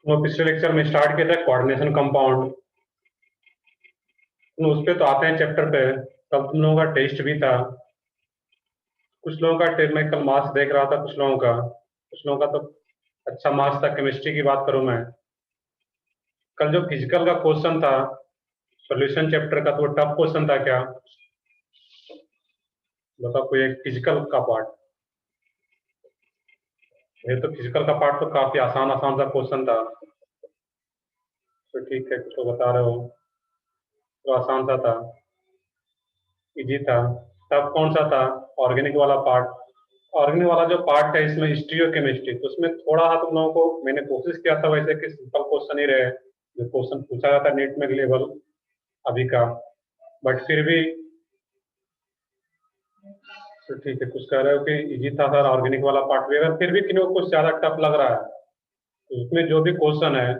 वो पिछले लेक्चर में स्टार्ट किया था कोऑर्डिनेशन कंपाउंड। उस पे तो आते हैं चैप्टर पे। तब तुम लोगों का टेस्ट भी था। कुछ लोगों का टेस्ट में कल मार्क्स देख रहा था, कुछ लोगों का तो अच्छा मार्क्स था। केमिस्ट्री की बात करूं मैं, कल जो फिजिकल का क्वेश्चन था सॉल्यूशन चैप्टर का, तो वो टफ क्वेश्चन था क्या? बताओ कोई एक फिजिकल का पार्ट। ये तो फिजिकल का पार्ट तो काफी आसान आसान सा क्वेश्चन था। तो ठीक है, कुछ लोग बता रहे हो तो आसान सा था, इजी था। टफ कौन सा था? ऑर्गेनिक वाला पार्ट। ऑर्गेनिक वाला जो पार्ट है इसमें हिस्ट्री और केमिस्ट्री, तो उसमें थोड़ा सा तुम लोगों को मैंने कोशिश किया था वैसे कि सिंपल क्वेश्चन ही रहे जो क्वेश्चन पूछा जाता है नेट में लेवल अभी का। बट फिर भी तो ठीक है, कुछ कह रहे हो कि इजी था सर ऑर्गेनिक वाला पार्ट भी, अगर फिर भी किसी को कुछ ज्यादा टफ लग रहा है तो उसमें जो भी क्वेश्चन है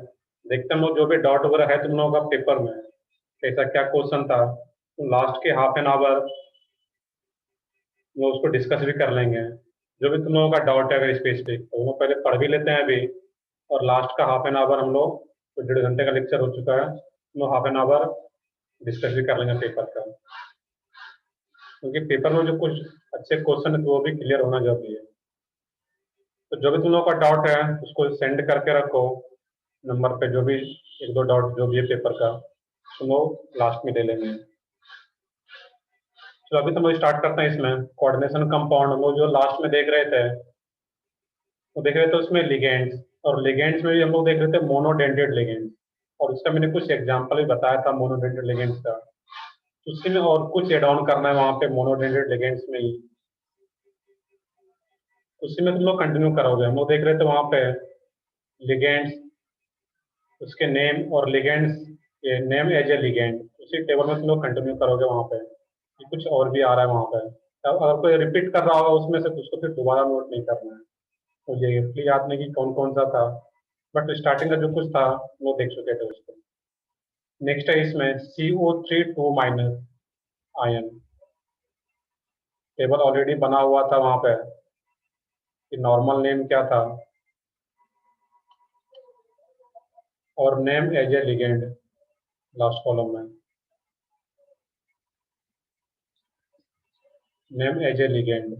देखते हम लोग, जो भी डाउट वगैरह है तुम लोगों का पेपर में कैसा क्या क्वेश्चन था, तो लास्ट के हाफ एन आवर वो उसको डिस्कस भी कर लेंगे। जो भी तुम लोगों का डाउट है अगर स्पेसिफिक, तो वो पहले पढ़ भी लेते हैं अभी। और लास्ट का हाफ एन आवर हम लोग, तो 1.5 घंटे का लेक्चर हो चुका है, हम लोग हाफ एन आवर डिस्कस भी कर लेंगे पेपर का। क्योंकि पेपर में जो कुछ अच्छे क्वेश्चन है तो वो भी क्लियर होना जरूरी है। तो जो भी तुम लोगों का डाउट है उसको सेंड करके रखो नंबर पे, जो भी एक दो डाउट जो भी है पेपर का तुम लोग लास्ट में ले लेंगे। चलो अभी तो हम स्टार्ट करते हैं इसमें कोऑर्डिनेशन कंपाउंड। हम लोग जो लास्ट में देख रहे थे वो देख रहे थे उसमें लिगेंड्स, और लिगेंड्स में भी हम लोग देख रहे थे मोनोडेंटेड लिगेंड्स, और उसका मैंने कुछ एग्जांपल भी बताया था मोनोडेंटेड लिगेंड्स का। उसी में और कुछ एड ऑन करना है वहां पे मोनोडेंटेड लिगेंड्स में ही, उसी में तुम लोग कंटिन्यू करोगे। हम लोग देख रहे थे वहां पे लिगेंड्स, उसके नेम और लिगेंड्स, ये नेम एज ए लिगेंड, उसी टेबल में तुम लोग कंटिन्यू करोगे वहां पे। ये कुछ और भी आ रहा है वहां पे, अब अगर कोई रिपीट कर रहा होगा उसमें से तो उसको फिर दोबारा नोट नहीं करना है। मुझे इसलिए याद नहीं कि कौन कौन सा था, बट स्टार्टिंग का जो कुछ था वो देख चुके थे उसको। नेक्स्ट है इसमें CO3 2- आयन, टेबल ऑलरेडी बना हुआ था वहां पे कि नॉर्मल नेम क्या था और name as a ligand last column में, नेम एज ए लिगेंड।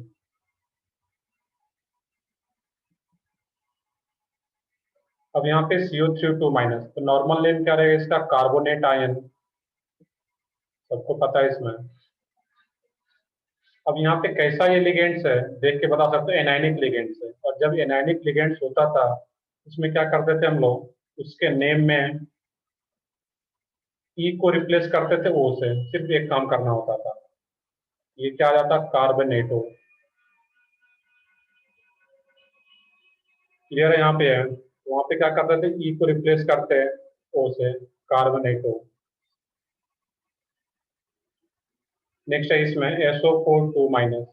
अब यहाँ पे CO3 2-, तो नॉर्मल नेम क्या रहेगा इसका? कार्बोनेट आयन, सबको पता है इसमें। अब यहाँ पे कैसा ये लिगेंड्स है देख के बता सकते हो, एनायनिक लिगेंड्स है। और जब एनायनिक लिगेंड्स होता था उसमें क्या करते थे हम लोग, उसके नेम में ई को रिप्लेस करते थे ओ से, सिर्फ एक काम करना होता था। ये क्या आ जाता? कार्बोनेटो। क्लियर है? यहाँ पे है, वहां पे क्या करते थे, ई को रिप्लेस करते हैं ओ से, कार्बोनेटो। नेक्स्ट है इसमें SO4 2-,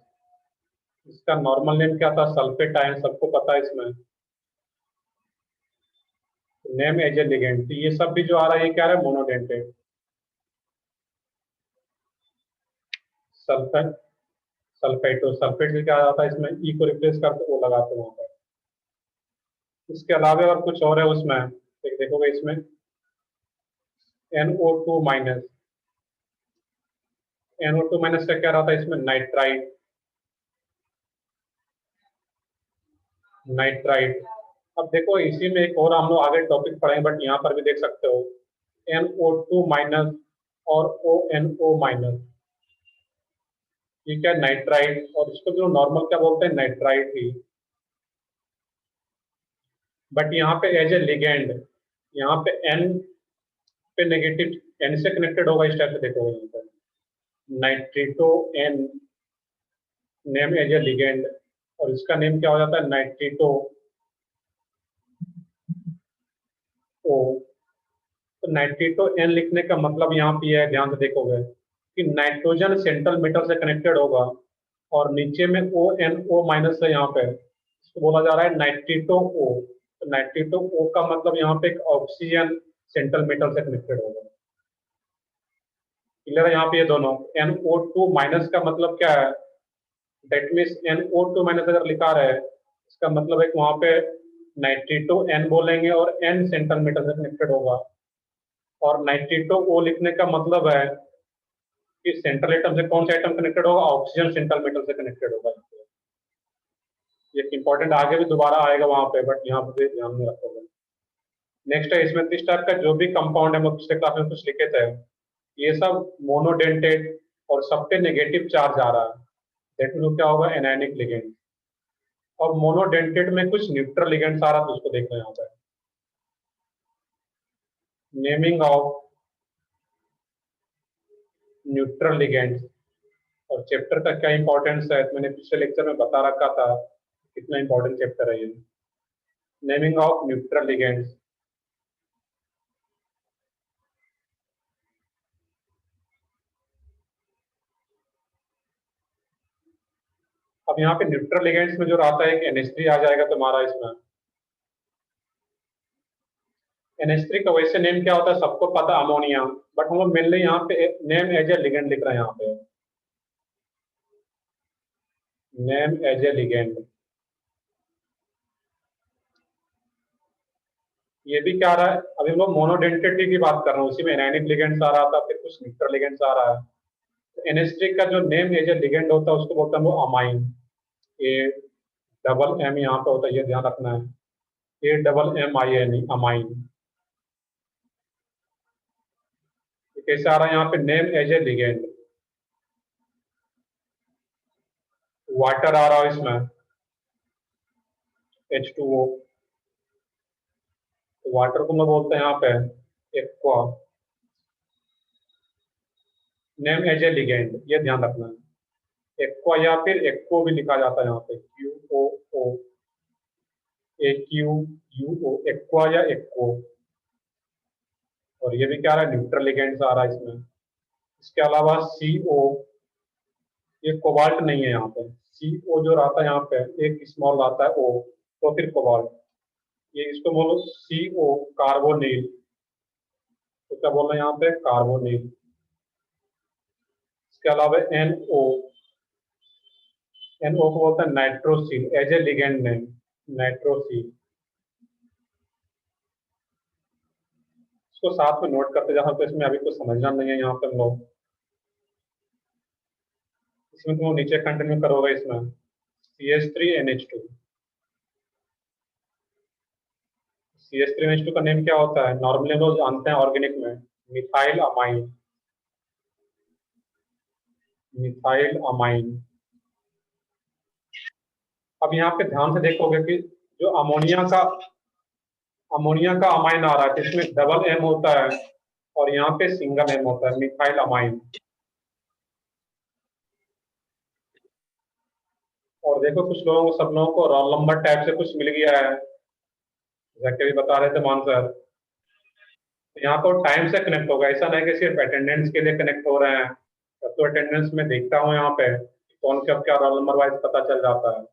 इसका नॉर्मल नेम क्या था? सल्फेट आयन, सबको पता है इसमें। नेम एज ए लिगेंड, तो ये सब भी जो आ रहा है ये क्या है? मोनोडेंटेड। सल्फेट, सल्फेटो, सल्फेट से क्या आता है इसमें? ई को रिप्लेस करके वो लगाते हैं वहां पर। इसके अलावा और कुछ और है उसमें, एक देखोगे इसमें NO2-, NO2- का क्या रहता है इसमें? Nitrite, nitrite. अब देखो इसी में एक और हम लोग आगे टॉपिक पढ़ेंगे, बट यहाँ पर भी देख सकते हो NO2- और ONO-, ये क्या? नाइट्राइट, और इसको जो नॉर्मल क्या बोलते हैं? Nitrite he. बट यहाँ पे एज ए लिगेंड, यहाँ पे N पे नेगेटिव, N से कनेक्टेड होगा इस टाइप से देखोगे यहाँ पर, nitrito N, name as a ligand, और इसका नेम क्या हो जाता है? नाइट्रिटो ओ। तो नाइट्रिटो N लिखने का मतलब यहाँ पे है, ध्यान से देखोगे कि नाइट्रोजन सेंट्रल मेटल से कनेक्टेड होगा, और नीचे में ONO- है यहाँ पे, इसको बोला जा रहा है नाइट्रिटो O। तो नाइट्रिटो O का मतलब यहाँ पे एक ऑक्सीजन सेंट्रल मेटल से कनेक्टेड होगा। क्लियर है? यहाँ पे ये दोनों NO2- का मतलब क्या है? दैट मीन्स NO2- अगर लिखा रहा है इसका मतलब है कि वहां पे नाइट्रिटो एन बोलेंगे और एन सेंट्रल मेटल से कनेक्टेड होगा। और नाइट्रिटो ओ लिखने का मतलब है कि सेंट्रल एटम से कौन सा एटम कनेक्टेड होगा, ऑक्सीजन सेंट्रल मेटल से कनेक्टेड होगा। ये इंपॉर्टेंट आगे भी दोबारा आएगा वहां पे, बट यहाँ पे ध्यान में रखोगे। नेक्स्ट है इसमें इस टाइप का जो भी कंपाउंड है, मैं पिछले क्लास में कुछ लिखे थे, ये सब मोनोडेंटेड और सब पे नेगेटिव चार्ज आ रहा है, दैट मीन क्या होगा, एनायनिक लिगेंड। और मोनोडेंटेड में कुछ न्यूट्रल लिगेंड्स आ रहा है, तो उसको देखना यहाँ पे। नेमिंग ऑफ न्यूट्रल लिगेंड्स और चैप्टर का क्या इंपॉर्टेंस है, मैंने पिछले लेक्चर में बता रखा था कितना इंपॉर्टेंट चैप्टर है ये। Naming of neutral ligands. अब यहाँ पे न्यूट्रल लिगेंड्स में जो आता है, एक NH3 आ जाएगा तुम्हारा इसमें। NH3 का वैसे नेम क्या होता है सबको पता, अमोनिया, बट हम लोग मेनली यहाँ पे नेम एज ए लिगेंड लिख रहे हैं यहाँ पे, नेम एज ए लिगेंड। ये भी क्या आ रहा है, अभी हम लोग मोनोडेंटिटी की बात कर रहे हैं, उसी में एनायनिक लिगेंड्स आ रहा था, फिर कुछ न्यूट्रल लिगेंड्स आ रहा है। NH3 का जो नेम एज ए लिगेंड होता है उसको बोलते हैं वो अमाइन। ए डबल एम यहाँ पे होता है, ये ध्यान रखना है, AMMINE, अमाइन। कैसे आ रहा है यहाँ पे, name as a ligand. Water आ रहा है इसमें, H2O। वाटर को मैं बोलते हैं यहाँ पे aqua, name as a ligand, ये ध्यान रखना है। एक्वा या फिर एक्को भी लिखा जाता है यहाँ पे, QOO, AQUO, एक्वा या एक्को। और ये भी क्या आ रहा है, न्यूट्रल लिगेंड्स आ रहा है इसमें। इसके अलावा CO, ये कोबाल्ट नहीं है यहाँ पे, CO जो रहता है यहाँ पे एक स्मॉल आता है O, तो फिर कोबाल्ट, ये इसको बोलो CO, कार्बोनिल। तो क्या बोल रहे हैं यहाँ पे, कार्बोनिल। इसके अलावा NO को बोलते हैं nitrosyl, as a ligand name, nitrosyl. इसको साथ में नोट करते जाओ, तो इसमें अभी कुछ समझना नहीं है यहाँ पे हम लोग। इसमें तुम नीचे कंटिन्यू करोगे इसमें, CH3NH2। CH3NH2 का नेम क्या होता है, नॉर्मली हम लोग जानते हैं ऑर्गेनिक में, मिथाइल अमाइन, मिथाइल अमाइन। अब यहाँ पे ध्यान से देखोगे कि जो अमोनिया का अमाइन आ रहा है, तो इसमें डबल M होता है और यहाँ पे सिंगल M होता है, मिथाइल अमाइन। और देखो कुछ लोगों को, सब लोगों को रोल नंबर टाइप से कुछ मिल गया है, जैसे भी बता रहे थे मान सर। यहाँ तो टाइम से कनेक्ट होगा, ऐसा नहीं कि सिर्फ अटेंडेंस के लिए कनेक्ट हो रहे हैं। तब तो अटेंडेंस में देखता हूँ यहाँ पे कौन कब क्या रोल नंबर वाइज पता चल जाता है।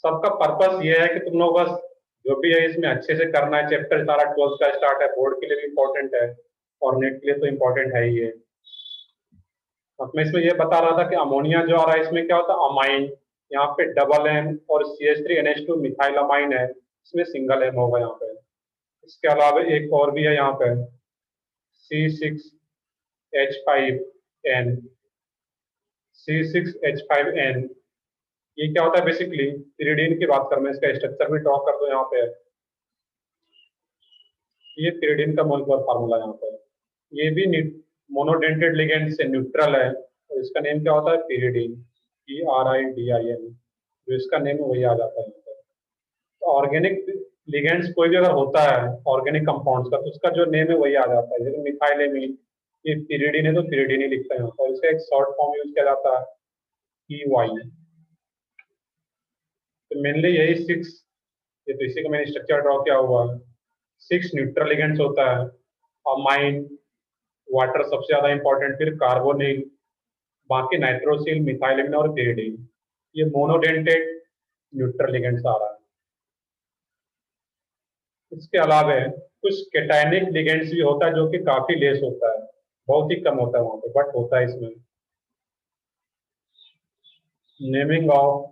सबका पर्पस ये है कि तुम लोग बस जो भी है इसमें अच्छे से करना है। चैप्टर सारा 12th का स्टार्ट है, बोर्ड के लिए भी इम्पोर्टेंट है और नेट के लिए तो इम्पोर्टेंट है ही है। अब मैं इसमें ये बता रहा था कि अमोनिया जो आ रहा है इसमें क्या होता है, अमाइन। यहाँ पे डबल M और CH3NH2 मिथाइल अमाइन है, इसमें सिंगल M होगा यहाँ पे। इसके अलावा एक और भी है यहाँ पे, C6H5N, C6H5N। ये क्या होता है, बेसिकली पिरिडीन की बात कर, मैं इसका स्ट्रक्चर भी ड्रॉ कर दो यहाँ पे। ये पिरिडीन का मोलिकुलर फार्मूला यहाँ पे। ये भी मोनोडेंटेड लिगेंड से न्यूट्रल है और इसका नेम क्या होता है, पिरिडीन, PRIDIN। जो इसका नेम है वही आ जाता है यहाँ पे। तो ऑर्गेनिक लिगेंड्स कोई भी अगर होता है ऑर्गेनिक कंपाउंड्स का, तो उसका जो नेम है वही आ जाता है। जैसे मिथाइलेमीन, ये पिरिडीन है तो पिरिडीन ही लिखते हैं, और इसका एक शॉर्ट फॉर्म यूज किया जाता है, PY। तो मेनली यही 6, ये तो इसी का मैंने स्ट्रक्चर ड्रॉ किया हुआ है। 6 न्यूट्रल लिगेंड्स होता है, अमाइन, वाटर सबसे ज्यादा इंपॉर्टेंट, फिर कार्बोनिल, बाकी नाइट्रोसिल, मिथाइलेमिन और पिरिडीन। ये मोनोडेंटेड न्यूट्रल लिगेंड्स आ रहा है। इसके अलावा कुछ केटायनिक लिगेंड्स भी होता है जो कि काफी लेस होता है, बहुत ही कम होता है वहां पे, बट होता है इसमें। Naming of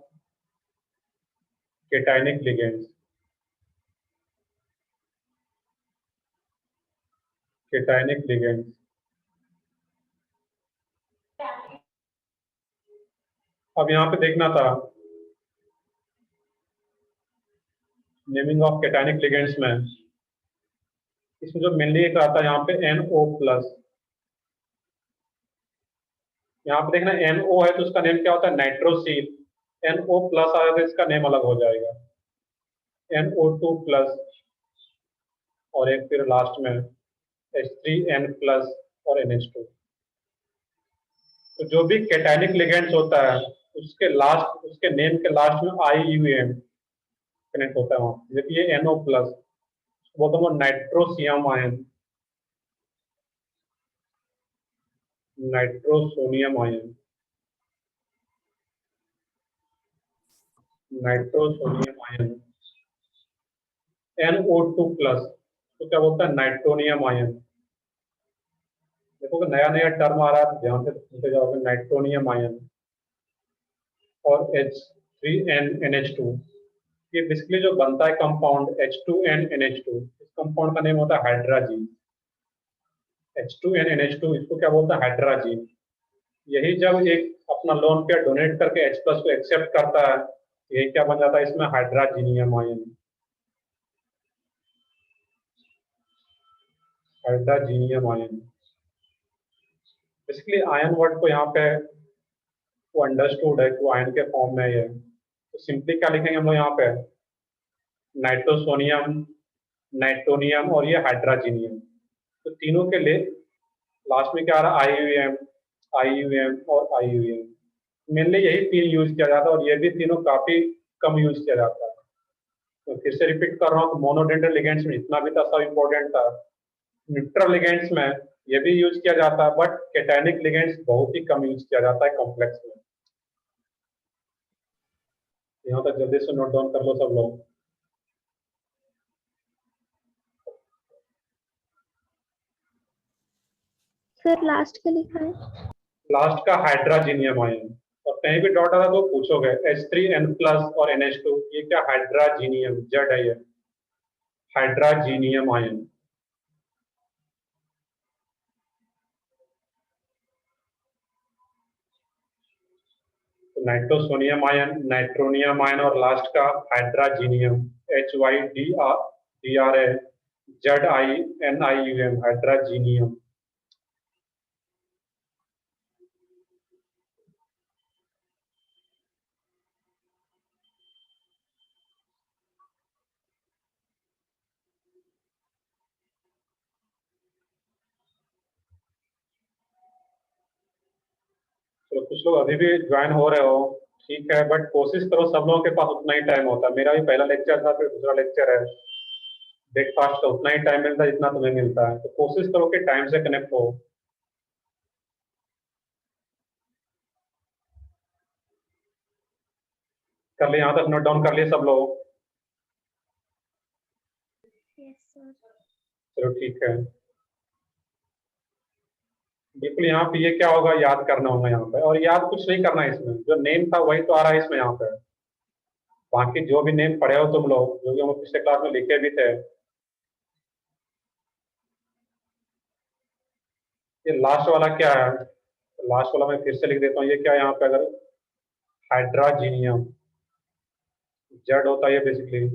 केटाइनिक ligands, केटाइनिक ligands. अब यहाँ पे देखना था नेमिंग ऑफ केटाइनिक लिगेंड्स में, इसमें जो मेनली एक आता है यहाँ पे NO+। यहाँ पे देखना NO है तो उसका नेम क्या होता है, नाइट्रोसील। NO+ आया तो इसका नेम अलग हो जाएगा, NO2+। और एक फिर लास्ट में H3N+ और NH2। तो जो भी कैटायनिक लिगेंड्स होता है उसके नेम के लास्ट में IUM कनेक्ट होता है वहाँ, जबकि ये NO+, वो तो nitrosium ion, nitrosonium ion, nitrosonium ion. NO2+, तो क्या बोलता है, नाइट्रोनियम आयन। देखो नया नया टर्म आ रहा है, ध्यान से सुनते जाओगे, नाइट्रोनियम आयन। और H3NNH2, ये बेसिकली जो बनता है कंपाउंड H2NNH2, इस कंपाउंड का नेम होता है हाइड्राजीन। H2NNH2 इसको क्या बोलता है, हाइड्राजीन। यही जब एक अपना लोन पेयर डोनेट करके H+ को एक्सेप्ट करता है, ये क्या बन जाता है इसमें, hydrazinium ion, hydrazinium ion. Basically ion word को यहाँ पे वो अंडरस्टूड है कि वो आयन के फॉर्म में है। तो सिंपली क्या लिखेंगे हम लोग यहाँ पे, नाइट्रोसोनियम, नाइट्रोनियम और ये हाइड्राजीनियम। तो तीनों के लिए लास्ट में क्या आ रहा है, IUM, IUM और IUM। मेनली यही तीन यूज किया जाता है और ये भी तीनों काफी कम यूज किया जाता है। तो फिर से रिपीट कर रहा हूँ, तो मोनोडेंटल लिगेंड्स में इतना भी था, सब इंपॉर्टेंट था। न्यूट्रल लिगेंड्स में ये भी यूज किया जाता है, बट कैटायनिक लिगेंड्स बहुत ही कम यूज किया जाता है कॉम्प्लेक्स में। यहाँ तक जल्दी से नोट डाउन कर लो सब लोग। सर लास्ट का लिखा है, लास्ट का हाइड्राजीनियम आयन, और कहीं भी डॉट आता तो पूछोगे H3N+ और NH2, ये क्या, हाइड्राजीनियम, जेड है ये, हाइड्राजीनियम आयन। तो नाइट्रोसोनियम आयन, नाइट्रोनियम आयन और लास्ट का हाइड्राजीनियम, HYDRA, ZINIUM, हाइड्राजीनियम। तो कुछ लोग अभी भी ज्वाइन हो रहे हो, ठीक है, बट कोशिश करो, सब लोगों के पास उतना ही टाइम होता है। मेरा भी पहला लेक्चर था, फिर दूसरा लेक्चर है, ब्रेकफास्ट का उतना ही टाइम मिलता है जितना तुम्हें मिलता है। तो कोशिश करो कि टाइम से कनेक्ट हो। कर लिए, यहाँ तक नोट डाउन कर लिए सब लोग? Yes sir. चलो ठीक है, बिल्कुल। यहाँ पे ये क्या होगा, याद करना होगा यहाँ पे, और याद कुछ नहीं करना है इसमें, जो नेम था वही तो आ रहा है इसमें यहाँ पे। बाकी जो भी नेम पढ़े हो तुम लोग, जो भी हम पिछले क्लास में लिखे भी थे, ये लास्ट वाला क्या है, लास्ट वाला मैं फिर से लिख देता हूँ, ये क्या है यहाँ पे, अगर हाइड्राजीनियम, जेड होता है ये बेसिकली,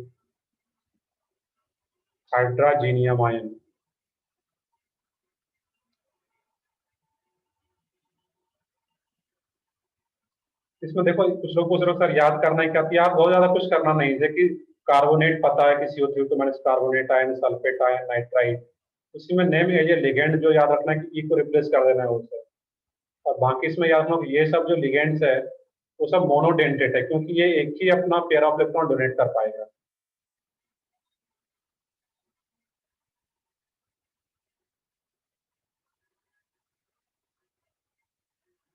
हाइड्राजीनियम आयन। इसमें देखो कुछ लोग पूछ रहे हो सर याद करना है क्या, तो याद बहुत ज्यादा कुछ करना नहीं है कि कार्बोनेट पता है कि CO3 minus carbonate ion, sulphate ion, nitrite, उसी में नेम है, ये लिगेंड जो याद रखना है कि ई को रिप्लेस कर देना है उससे। और बाकी इसमें याद रखना कि ये सब जो लिगेंड्स है वो सब मोनोडेंटेट है, क्योंकि ये एक ही अपना पेयर ऑफ इलेक्ट्रॉन डोनेट कर पाएगा।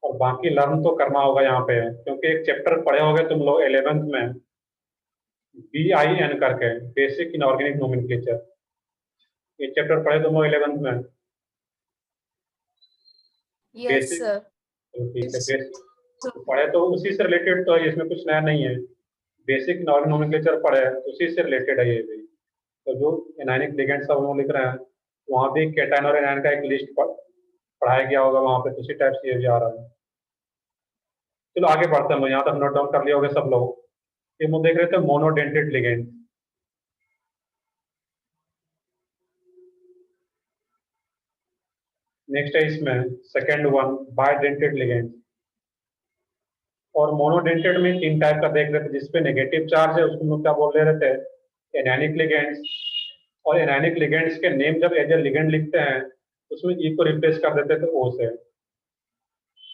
और बाकी लर्न तो करना होगा यहाँ पे, क्योंकि एक चैप्टर पढ़े होगे तुम लोग 11th में, BIN करके, बेसिक इनऑर्गेनिक नोमेनक्लेचर। ये चैप्टर पढ़े तुम लोग 11th में? Yes basic, sir. तो ठीक है, बेसिक तो पढ़े, तो उसी से रिलेटेड तो है, इसमें कुछ नया नहीं है। बेसिक नॉमेनक्लेचर पढ़े हैं तो उसी से रिलेटेड है ये भी। तो जो एनायनिक लिगेंड्स सब हम लिख रहे हैं वहाँ भी कैटायन और एनायन का एक लिस्ट पढ़ाया गया होगा वहाँ पे, तो उसी टाइप से ये भी आ रहा है। चलो आगे बढ़ते हैं, यहाँ तक नोट डाउन कर लिया होगा सब लोग। ये हम देख रहे थे मोनोडेंटेड लिगेंड। नेक्स्ट है इसमें सेकेंड वन बायडेंटेड लिगेंड। और मोनोडेंटेड में तीन टाइप का देख रहे थे, जिसपे नेगेटिव चार्ज है उसको हम लोग क्या बोल रहे थे, एनायनिक लिगेंड्स। और एनायनिक लिगेंड्स के नेम जब एज ए लिगेंड लिखते हैं उसमें ई को रिप्लेस कर देते थे ओ से।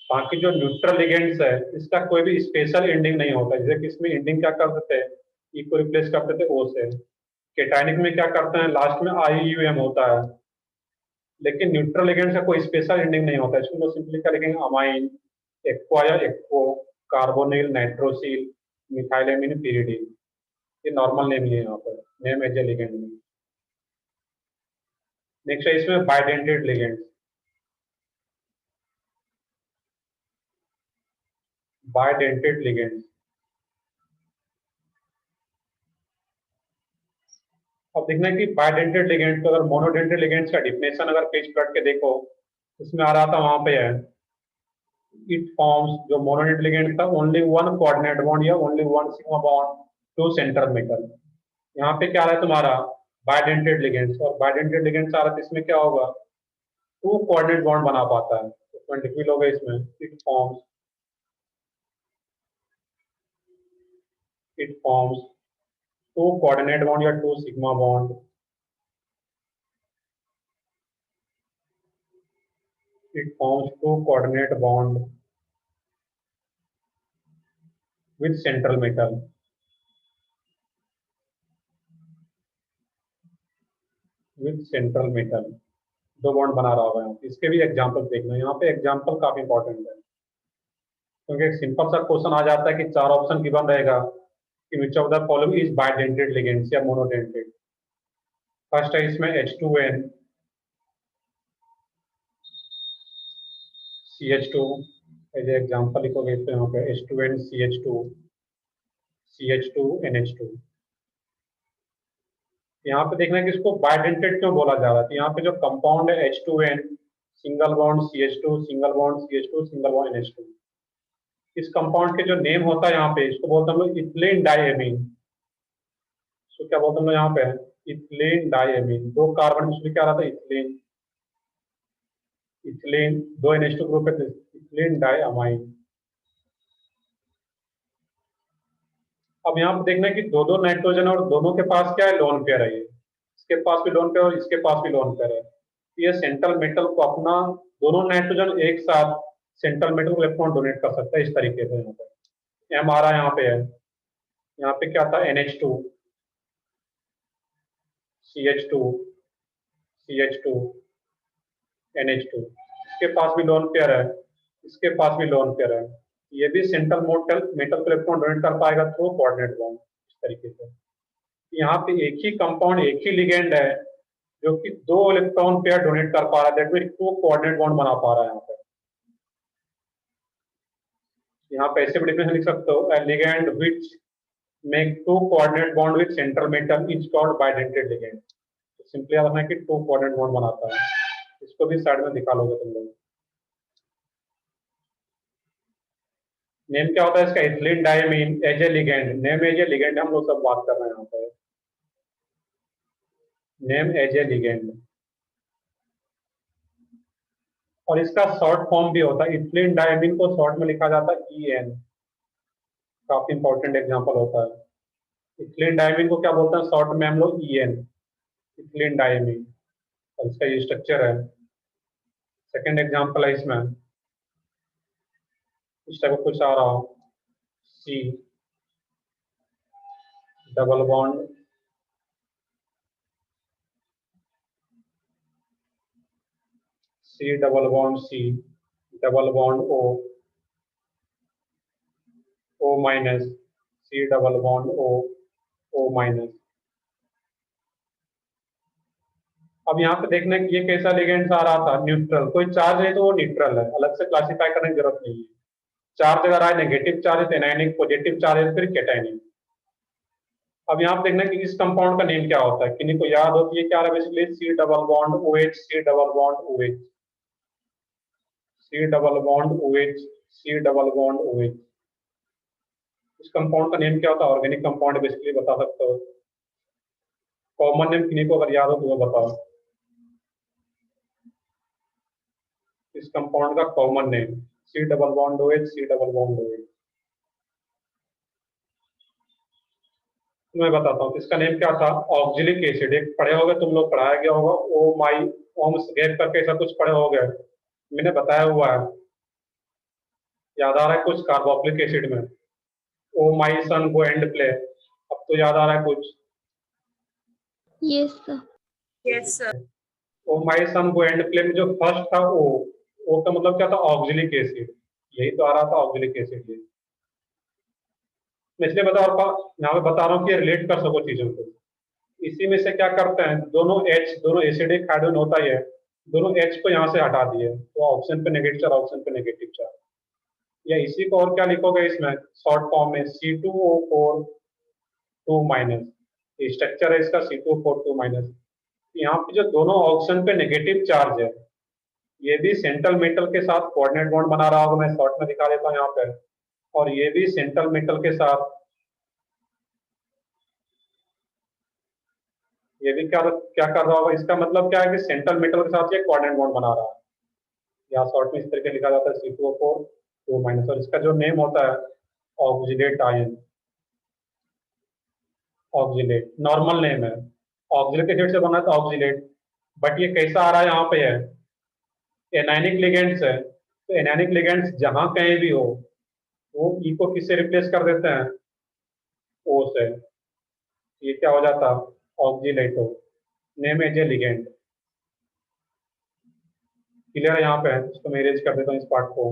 बाकी जो न्यूट्रल लिगेंड्स है इसका कोई भी स्पेशल एंडिंग नहीं होता, जैसे कि इसमें एंडिंग क्या कर देते हैं, ई को रिप्लेस करते थे ओ से। केटायनिक में क्या करते हैं, लास्ट में आई यू एम होता है। लेकिन न्यूट्रल लिगेंड्स का कोई स्पेशल एंडिंग नहीं होता, इसको सिंपली क्या लिखेंगे, अमाइन, एक्वा या एक्को, कार्बोनिल, नाइट्रोसिल, मिथाइलेमिन, pyridine। ये नॉर्मल नेम ही है यहाँ पर, नेम एज ए लिगेंड में। नेक्स्ट है इसमें बाइडेंटेड लिगेंड। बाइडेंटेड लिगेंड, अब देखना है कि बाइडेंटेड लिगेंड तो अगर मोनोडेंटेड लिगेंड्स का डिफिनेशन अगर पेज पलट के देखो उसमें आ रहा था, वहां पे है इट फॉर्म्स, जो मोनोडेंटेड लिगेंड था, ओनली वन कोऑर्डिनेट बॉन्ड या only one sigma bond to central metal. यहाँ पे क्या आ रहा है तुम्हारा, बाइडेंटेड लिगेंड्स। और बाइडेंटेड लिगेंड्स आ रहा है तो इसमें क्या होगा, टू कोऑर्डिनेट बॉन्ड बना पाता है। तो लिख भी लोगे इसमें, it forms two coordinate bond या two sigma bond, it forms two coordinate bond with central metal। with central metal दो बॉन्ड बना रहा होगा यहाँ। इसके भी एग्जांपल देखना, यहाँ पे एग्जांपल काफी इंपॉर्टेंट है, क्योंकि एक सिंपल सा क्वेश्चन आ जाता है कि चार ऑप्शन गिवन रहेगा कि which of the following is bidentate ligands या मोनोडेंटेड। फर्स्ट है इसमें H2N CH2 एज एग्जांपल लिखोगे इसमें, यहाँ पे H2N CH2 CH2 NH2। यहाँ पे देखना है कि इसको बाइडेंटेड क्यों बोला जा रहा है। तो यहाँ पे जो कंपाउंड है H2N, single bond CH2, single bond CH2, single bond NH2, इस कंपाउंड के जो नेम होता है यहाँ पे, इसको बोलते हैं हम लोग इथिलीन डाइएमीन। इसको क्या बोलते हैं हम लोग यहाँ पे, इथिलीन डाइएमीन। दो कार्बन इसमें क्या रहा था, इथिलीन, इथिलीन दो NH2 ग्रुप है, इथिलीन डाइअमाइन। अब यहाँ पे देखना है कि दो दो नाइट्रोजन और दोनों के पास क्या है, लोन पेयर है। ये इसके पास भी लोन पेयर और इसके पास भी लोन पेयर है। ये सेंट्रल मेटल को अपना, दोनों नाइट्रोजन एक साथ सेंट्रल मेटल को इलेक्ट्रॉन डोनेट कर सकता है इस तरीके से। यहाँ पे एम आ रहा यहाँ पे है, यहाँ पे क्या था, NH2 CH2 CH2 NH2, इसके पास भी लोन पेयर है, इसके पास भी लोन पेयर है। ये भी सेंट्रल मेटल मेटल को इलेक्ट्रॉन डोनेट कर पाएगा थ्रू कोऑर्डिनेट बॉन्ड इस तरीके से। यहाँ पे एक ही कंपाउंड, एक ही लिगेंड है जो कि दो इलेक्ट्रॉन पेयर डोनेट कर पा रहा है, that mean two coordinate bond बना पा रहा है। यहाँ पे ऐसे भी डिफिनेशन लिख सकते हो, a ligand which make two coordinate bond with central metal is called bidentate ligand। तो सिंपली याद रखना है कि टू कोऑर्डिनेट बॉन्ड बनाता है। इसको भी साइड में दिखा लोगे तुम लोग। नेम क्या होता है इसका, ethylene diamine as a ligand. Name as a ligand हम लोग सब बात कर रहे हैं यहाँ पे, नेम एज ए लिगेंड। और इसका शॉर्ट फॉर्म भी होता है, इथिलीन डाइमीन को शॉर्ट में लिखा जाता है EN। काफी इंपॉर्टेंट एग्जांपल होता है। इथिलीन डाइमीन को क्या बोलते हैं शॉर्ट में हम लोग, EN, इथिलीन डाइमीन। और इसका ये स्ट्रक्चर है। सेकेंड एग्जांपल है इसमें, इस टाइप का कुछ आ रहा हो, C double bond C double bond C double bond O minus C double bond O minus. अब यहाँ पे देखना है कि ये कैसा लिगेंड आ रहा था, न्यूट्रल। कोई चार्ज है तो वो न्यूट्रल है, अलग से क्लासिफाई करने की जरूरत नहीं है। चार्ज अगर आए, नेगेटिव चार्ज है तो एनायनिक, पॉजिटिव चार्ज है तो फिर कैटायनिक। अब यहाँ पे देखना कि इस कंपाउंड का नेम क्या होता है, किन्हीं को याद हो तो ये क्या है basically C double bond O H, C double bond O H, C double bond O H, C double bond O H. इस कंपाउंड का नेम क्या होता है? ऑर्गेनिक कंपाउंड बेसिकली बता सकते हो। कॉमन नेम किन्हीं को अगर याद हो तो वो बताओ। इस कंपाउंड का common name C double bond O H, C double bond O H. मैं बताता हूँ इसका नेम क्या था, ऑक्जेलिक एसिड। एक पढ़े होगे तुम लोग, पढ़ाया गया होगा ओ माई ओम्स गैप करके ऐसा कुछ पढ़े होगे, मैंने बताया हुआ है, याद आ रहा है कुछ कार्बोक्सिलिक एसिड में ओ my son go and play, अब तो याद आ रहा है कुछ? Yes, sir. Yes, sir. O my son go and play में जो फर्स्ट था ओ का मतलब क्या था? Oxalic acid. यही तो आ रहा था ऑक्जेलिक एसिड। ये मैं इसलिए बता रहा यहाँ पे बता रहा हूँ कि रिलेट कर सको चीजों को। इसी में से क्या करते हैं, दोनों H, दोनों एसिडिक हाइड्रोजन होता ही है, दोनों H को यहाँ से हटा दिए तो ऑप्शन पे नेगेटिव चार्ज, ऑप्शन पे नेगेटिव चार्ज। या इसी को और क्या लिखोगे इसमें शॉर्ट फॉर्म में C2O4 2 माइनस, स्ट्रक्चर है इसका C2O4 2 माइनस। यहाँ पे जो दोनों ऑप्शन पे नेगेटिव चार्ज है, ये भी सेंट्रल मेटल के साथ कोऑर्डिनेट बॉन्ड बना रहा होगा, मैं शॉर्ट में दिखा देता हूँ यहाँ पे, और ये भी सेंट्रल मेटल के साथ, ये भी क्या क्या कर रहा होगा, इसका मतलब क्या है कि सेंट्रल मेटल के साथ ये कोऑर्डिनेट बॉन्ड बना रहा है। यहाँ शॉर्ट में इस तरीके लिखा जाता है C2O4 2 माइनस, और इसका जो नेम होता है oxidate ion, oxalate normal name है, ऑक्सीलिक एसिड से बना था ऑक्सीलेट। बट ये कैसा आ रहा है, यहाँ पे है एनायनिक लिगेंड्स है, तो एनायनिक लिगेंड्स जहां कहीं भी हो वो ई को किससे रिप्लेस कर देते हैं? ओ से। ये क्या हो जाता? Oxalato, name as a ligand. Clear है यहाँ पे? इसको मैं इरेज कर देता हूँ इस पार्ट को।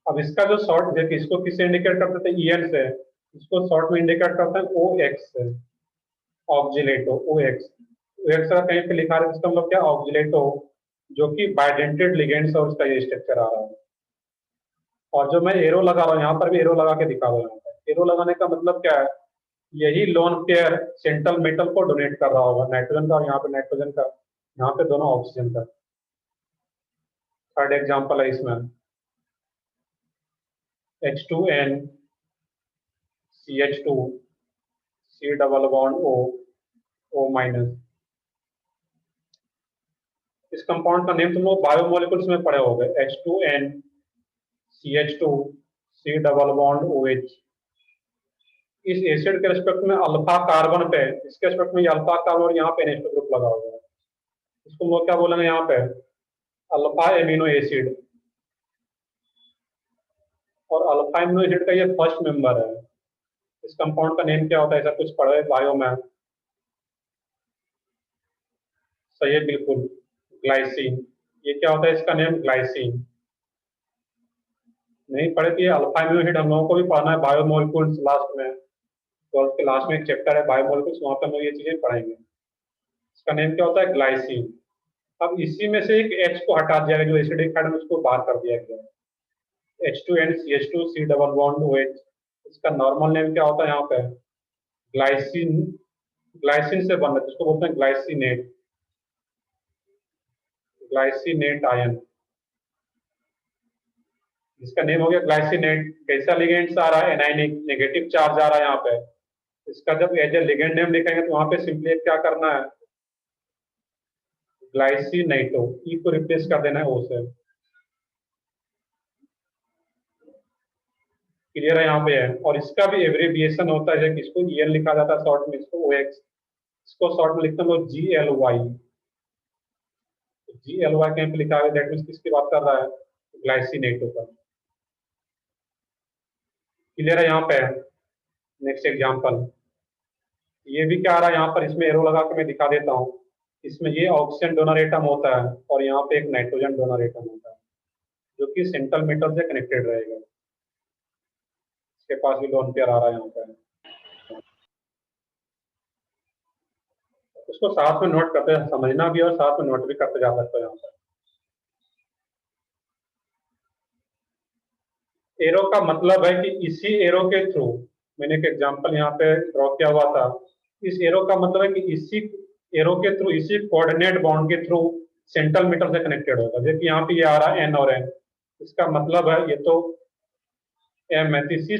अब इसका जो शॉर्ट देखिए, इसको किससे इंडिकेट करते थे? EN से। इसको शॉर्ट में इंडिकेट करते हैं OX से, ऑक्जिलेटो OX। OX का कहीं पे लिखा रहा है, इसका मतलब क्या? ऑक्जिलेटो, जो कि बाइडेंटेड लिगेंड्स और उसका ये स्ट्रक्चर आ रहा है। और जो मैं एरो लगा रहा हूँ यहाँ पर भी एरो लगा के दिखा रहा हूँ। एरो लगाने का मतलब क्या है? यही लोन पेयर सेंट्रल मेटल को डोनेट कर रहा होगा, नाइट्रोजन का, और यहाँ पे नाइट्रोजन का, यहाँ पे दोनों ऑक्सीजन का। थर्ड एग्जाम्पल है इसमें H2N CH2 C double bond O minus. इस कंपाउंड का नेम तुम लोग बायोमोलिकुल्स में पढ़े होंगे, H2N CH2 C double bond OH। इस एसिड के रिस्पेक्ट में अल्फा कार्बन पे, इसके रिस्पेक्ट में अल्फा कार्बन और यहाँ पे NH2 ग्रुप लगा हुआ है, इसको हम लोग क्या बोलेंगे यहाँ पे? Alpha amino acid. और अल्फा एमिनो एसिड का ये फर्स्ट मेंबर है। इस कंपाउंड का नेम क्या होता है? ऐसा कुछ पढ़े बायो में? सही है बिल्कुल, ग्लाइसिन। ये क्या होता है इसका नेम? ग्लाइसिन। नहीं पढ़े तो ये अल्फा एमिनो एसिड हम लोगों को भी पढ़ना है बायोमोलिकुल्स लास्ट में, ट्वेल्थ के लास्ट में एक चैप्टर है बायोमोलिकुल्स, वहां पे हम लोग ये चीजें पढ़ेंगे। इसका नेम क्या होता है? ग्लाइसिन। अब इसी में से एक H को हटा दिया गया, जो एसिडिक हाइड्रोजन उसको बाहर कर दिया गया, H2N CH2 C double bond OH। इसका नॉर्मल नेम क्या होता है यहाँ पे? ग्लाइसिन। ग्लाइसिन से बन रहा है, जिसको बोलते हैं ग्लाइसिनेट, ग्लाइसिनेट आयन। इसका नेम हो गया ग्लाइसिनेट। कैसा लिगेंड आ रहा है? एनाइनिक, नेगेटिव चार्ज आ रहा है यहाँ पे। इसका जब एज ए लिगेंड नेम लिखेंगे तो वहां पे सिंपली क्या करना है? ग्लाइसिनेटो, ई को रिप्लेस कर देना है ओ से। क्लियर है यहाँ पे है? और इसका भी एब्रिविएशन होता है, इसको EL लिखा जाता है शॉर्ट में, इसको OX, इसको शॉर्ट में लिखते हैं लोग GLY। GLY कहीं पे लिखा है, दैट मीन्स किसकी बात कर रहा है? ग्लाइसिनेटो का। क्लियर है यहाँ पे? नेक्स्ट एग्जांपल, ये भी क्या आ रहा है यहाँ पर, इसमें एरो लगा के मैं दिखा देता हूँ। इसमें ये ऑक्सीजन डोनर एटम होता है और यहाँ पे एक नाइट्रोजन डोनर एटम होता है, जो कि सेंट्रल मेटल से कनेक्टेड रहेगा। इसके पास भी लोन पेयर आ रहा है यहाँ पे, उसको साथ में नोट करते समझना भी और साथ में नोट भी करते जा सकते हो यहाँ पर। एरो का मतलब है कि इसी एरो के थ्रू, मैंने एक एग्जांपल यहाँ पे ड्रॉ किया हुआ था, इस एरो का मतलब है कि इसी एरो के थ्रू, इसी कोऑर्डिनेट बॉन्ड के थ्रू सेंट्रल मीटर से कनेक्टेड होगा। जैसे कि यहाँ पे ये आ रहा है एन और एन, इसका मतलब है ये तो एम है, तो इसी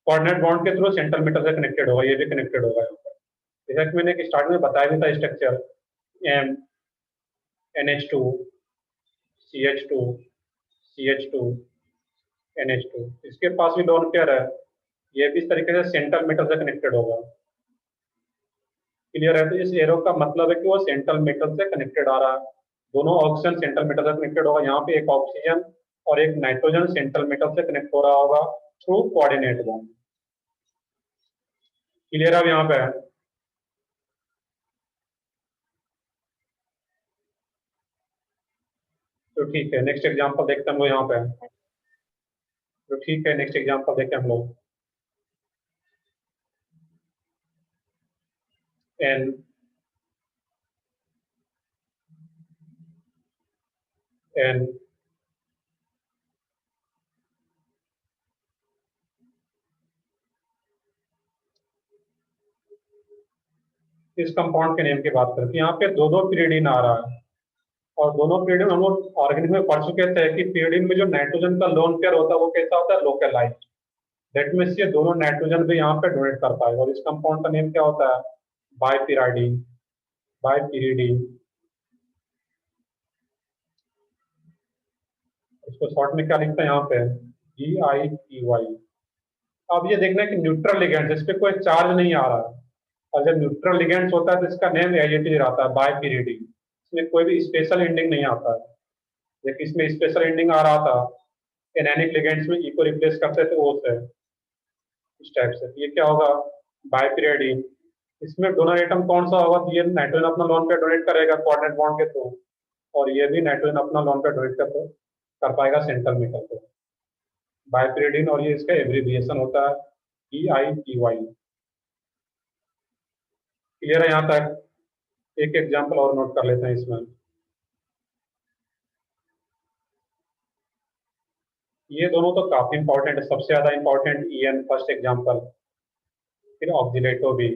कोऑर्डिनेट बॉन्ड के थ्रू सेंट्रल मीटर से कनेक्टेड होगा, ये भी कनेक्टेड होगा यहाँ पर। जैसा कि मैंने स्टार्ट में बताया भी था structure, M, NH2, CH2, CH2, NH2, इसके पास भी लोन पेयर है, ये भी इस तरीके से सेंट्रल मेटल से कनेक्टेड होगा। क्लियर है? तो इस एरो का मतलब है कि वो सेंट्रल मेटल से कनेक्टेड आ रहा है, दोनों ऑक्सीजन सेंट्रल मेटल से कनेक्टेड होगा। यहाँ पे एक ऑक्सीजन और एक नाइट्रोजन सेंट्रल मेटल से कनेक्ट हो रहा होगा थ्रू कोऑर्डिनेट बॉन्ड। क्लियर है यहाँ पे? तो ठीक है, नेक्स्ट एग्जांपल देखते हैं हम लोग यहाँ पे। तो ठीक है, नेक्स्ट एग्जांपल देखते हैं हम लोग। एन, एन, इस कंपाउंड के नेम की बात करते हैं। यहाँ पे दो दो पीरियडिन आ रहा है, और दोनों पीरियड हम लोग ऑर्गेनिज्म में पढ़ चुके थे कि पीरियड में जो नाइट्रोजन का लोन पेयर होता है वो कैसा होता है, लोकलाइज। दैट मीन्स ये दोनों नाइट्रोजन भी यहाँ पे डोनेट कर पाएगा। और इस कंपाउंड का नेम क्या होता है, बाइपिराइडीन, बाइपिरिडीन। इसको शॉर्ट में क्या लिखते हैं यहाँ पे, GIPY। अब ये देखना है कि न्यूट्रल लिगेंड, इस पे कोई चार्ज नहीं आ रहा है, और जब न्यूट्रल लिगेंड्स होता है तो इसका नेम एज इट इज रहता है, बाइपिरिडीन। इसमें कोई भी स्पेशल एंडिंग नहीं आता है। देखिए इसमें स्पेशल एंडिंग आ रहा था, एनानिक लिगेंड्स में इको रिप्लेस करते थे वो से, इस टाइप से। ये क्या होगा, बाइपिरिडीन। इसमें डोनर एटम कौन सा होगा, तो ये नाइट्रोजन अपना लोन पे डोनेट करेगा कोऑर्डिनेट बॉन्ड के थ्रू, और ये भी नाइट्रोजन अपना लोन पे डोनेट कर पाएगा सेंट्रल मेटल को, बाइपिरिडीन। और ये इसका एब्रिविएशन होता है EIPY। क्लियर है यहाँ तक? एक एग्जाम्पल और नोट कर लेते हैं इसमें। ये दोनों तो काफी इंपॉर्टेंट है, सबसे ज्यादा इंपॉर्टेंट EN फर्स्ट एग्जाम्पल, फिर ऑक्सीलेटो भी।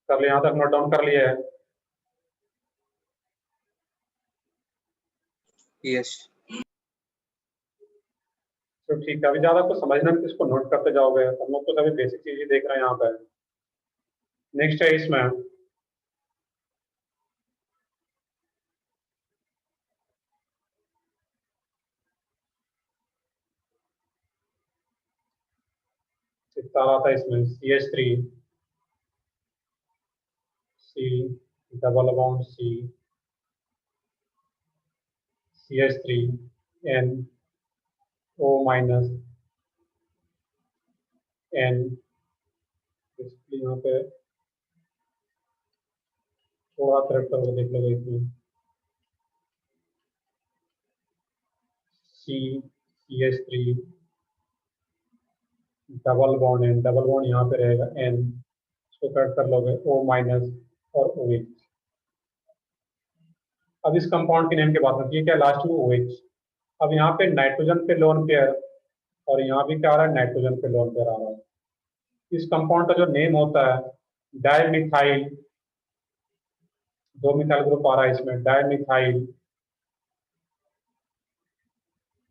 कर लिया यहाँ तक, नोट डाउन कर लिया है? यस। तो ठीक है, अभी ज्यादा कुछ समझना नहीं, इसको नोट करते जाओगे, हम लोग तो सभी बेसिक चीजें देख रहे हैं यहाँ पे। नेक्स्ट है इसमें सितारा था, इसमें CH3, C, double bond C, CH3, N, O minus, N। यहाँ पे थोड़ा करेक्ट करके देख लो इसमें, CH3, double bond N, double bond यहाँ पे रहेगा N, इसको करेक्ट कर लोगे O माइनस और OH। अब इस कंपाउंड की नेम की बात होती है, क्या लास्ट में OH। अब यहाँ पे नाइट्रोजन पे लोन पेयर, और यहाँ भी क्या आ रहा है, नाइट्रोजन पे लोन पेयर आ रहा है। इस कंपाउंड का जो नेम होता है डाइमिथाइल, दो मिथाइल ग्रुप आ रहा है इसमें, डाइमिथाइल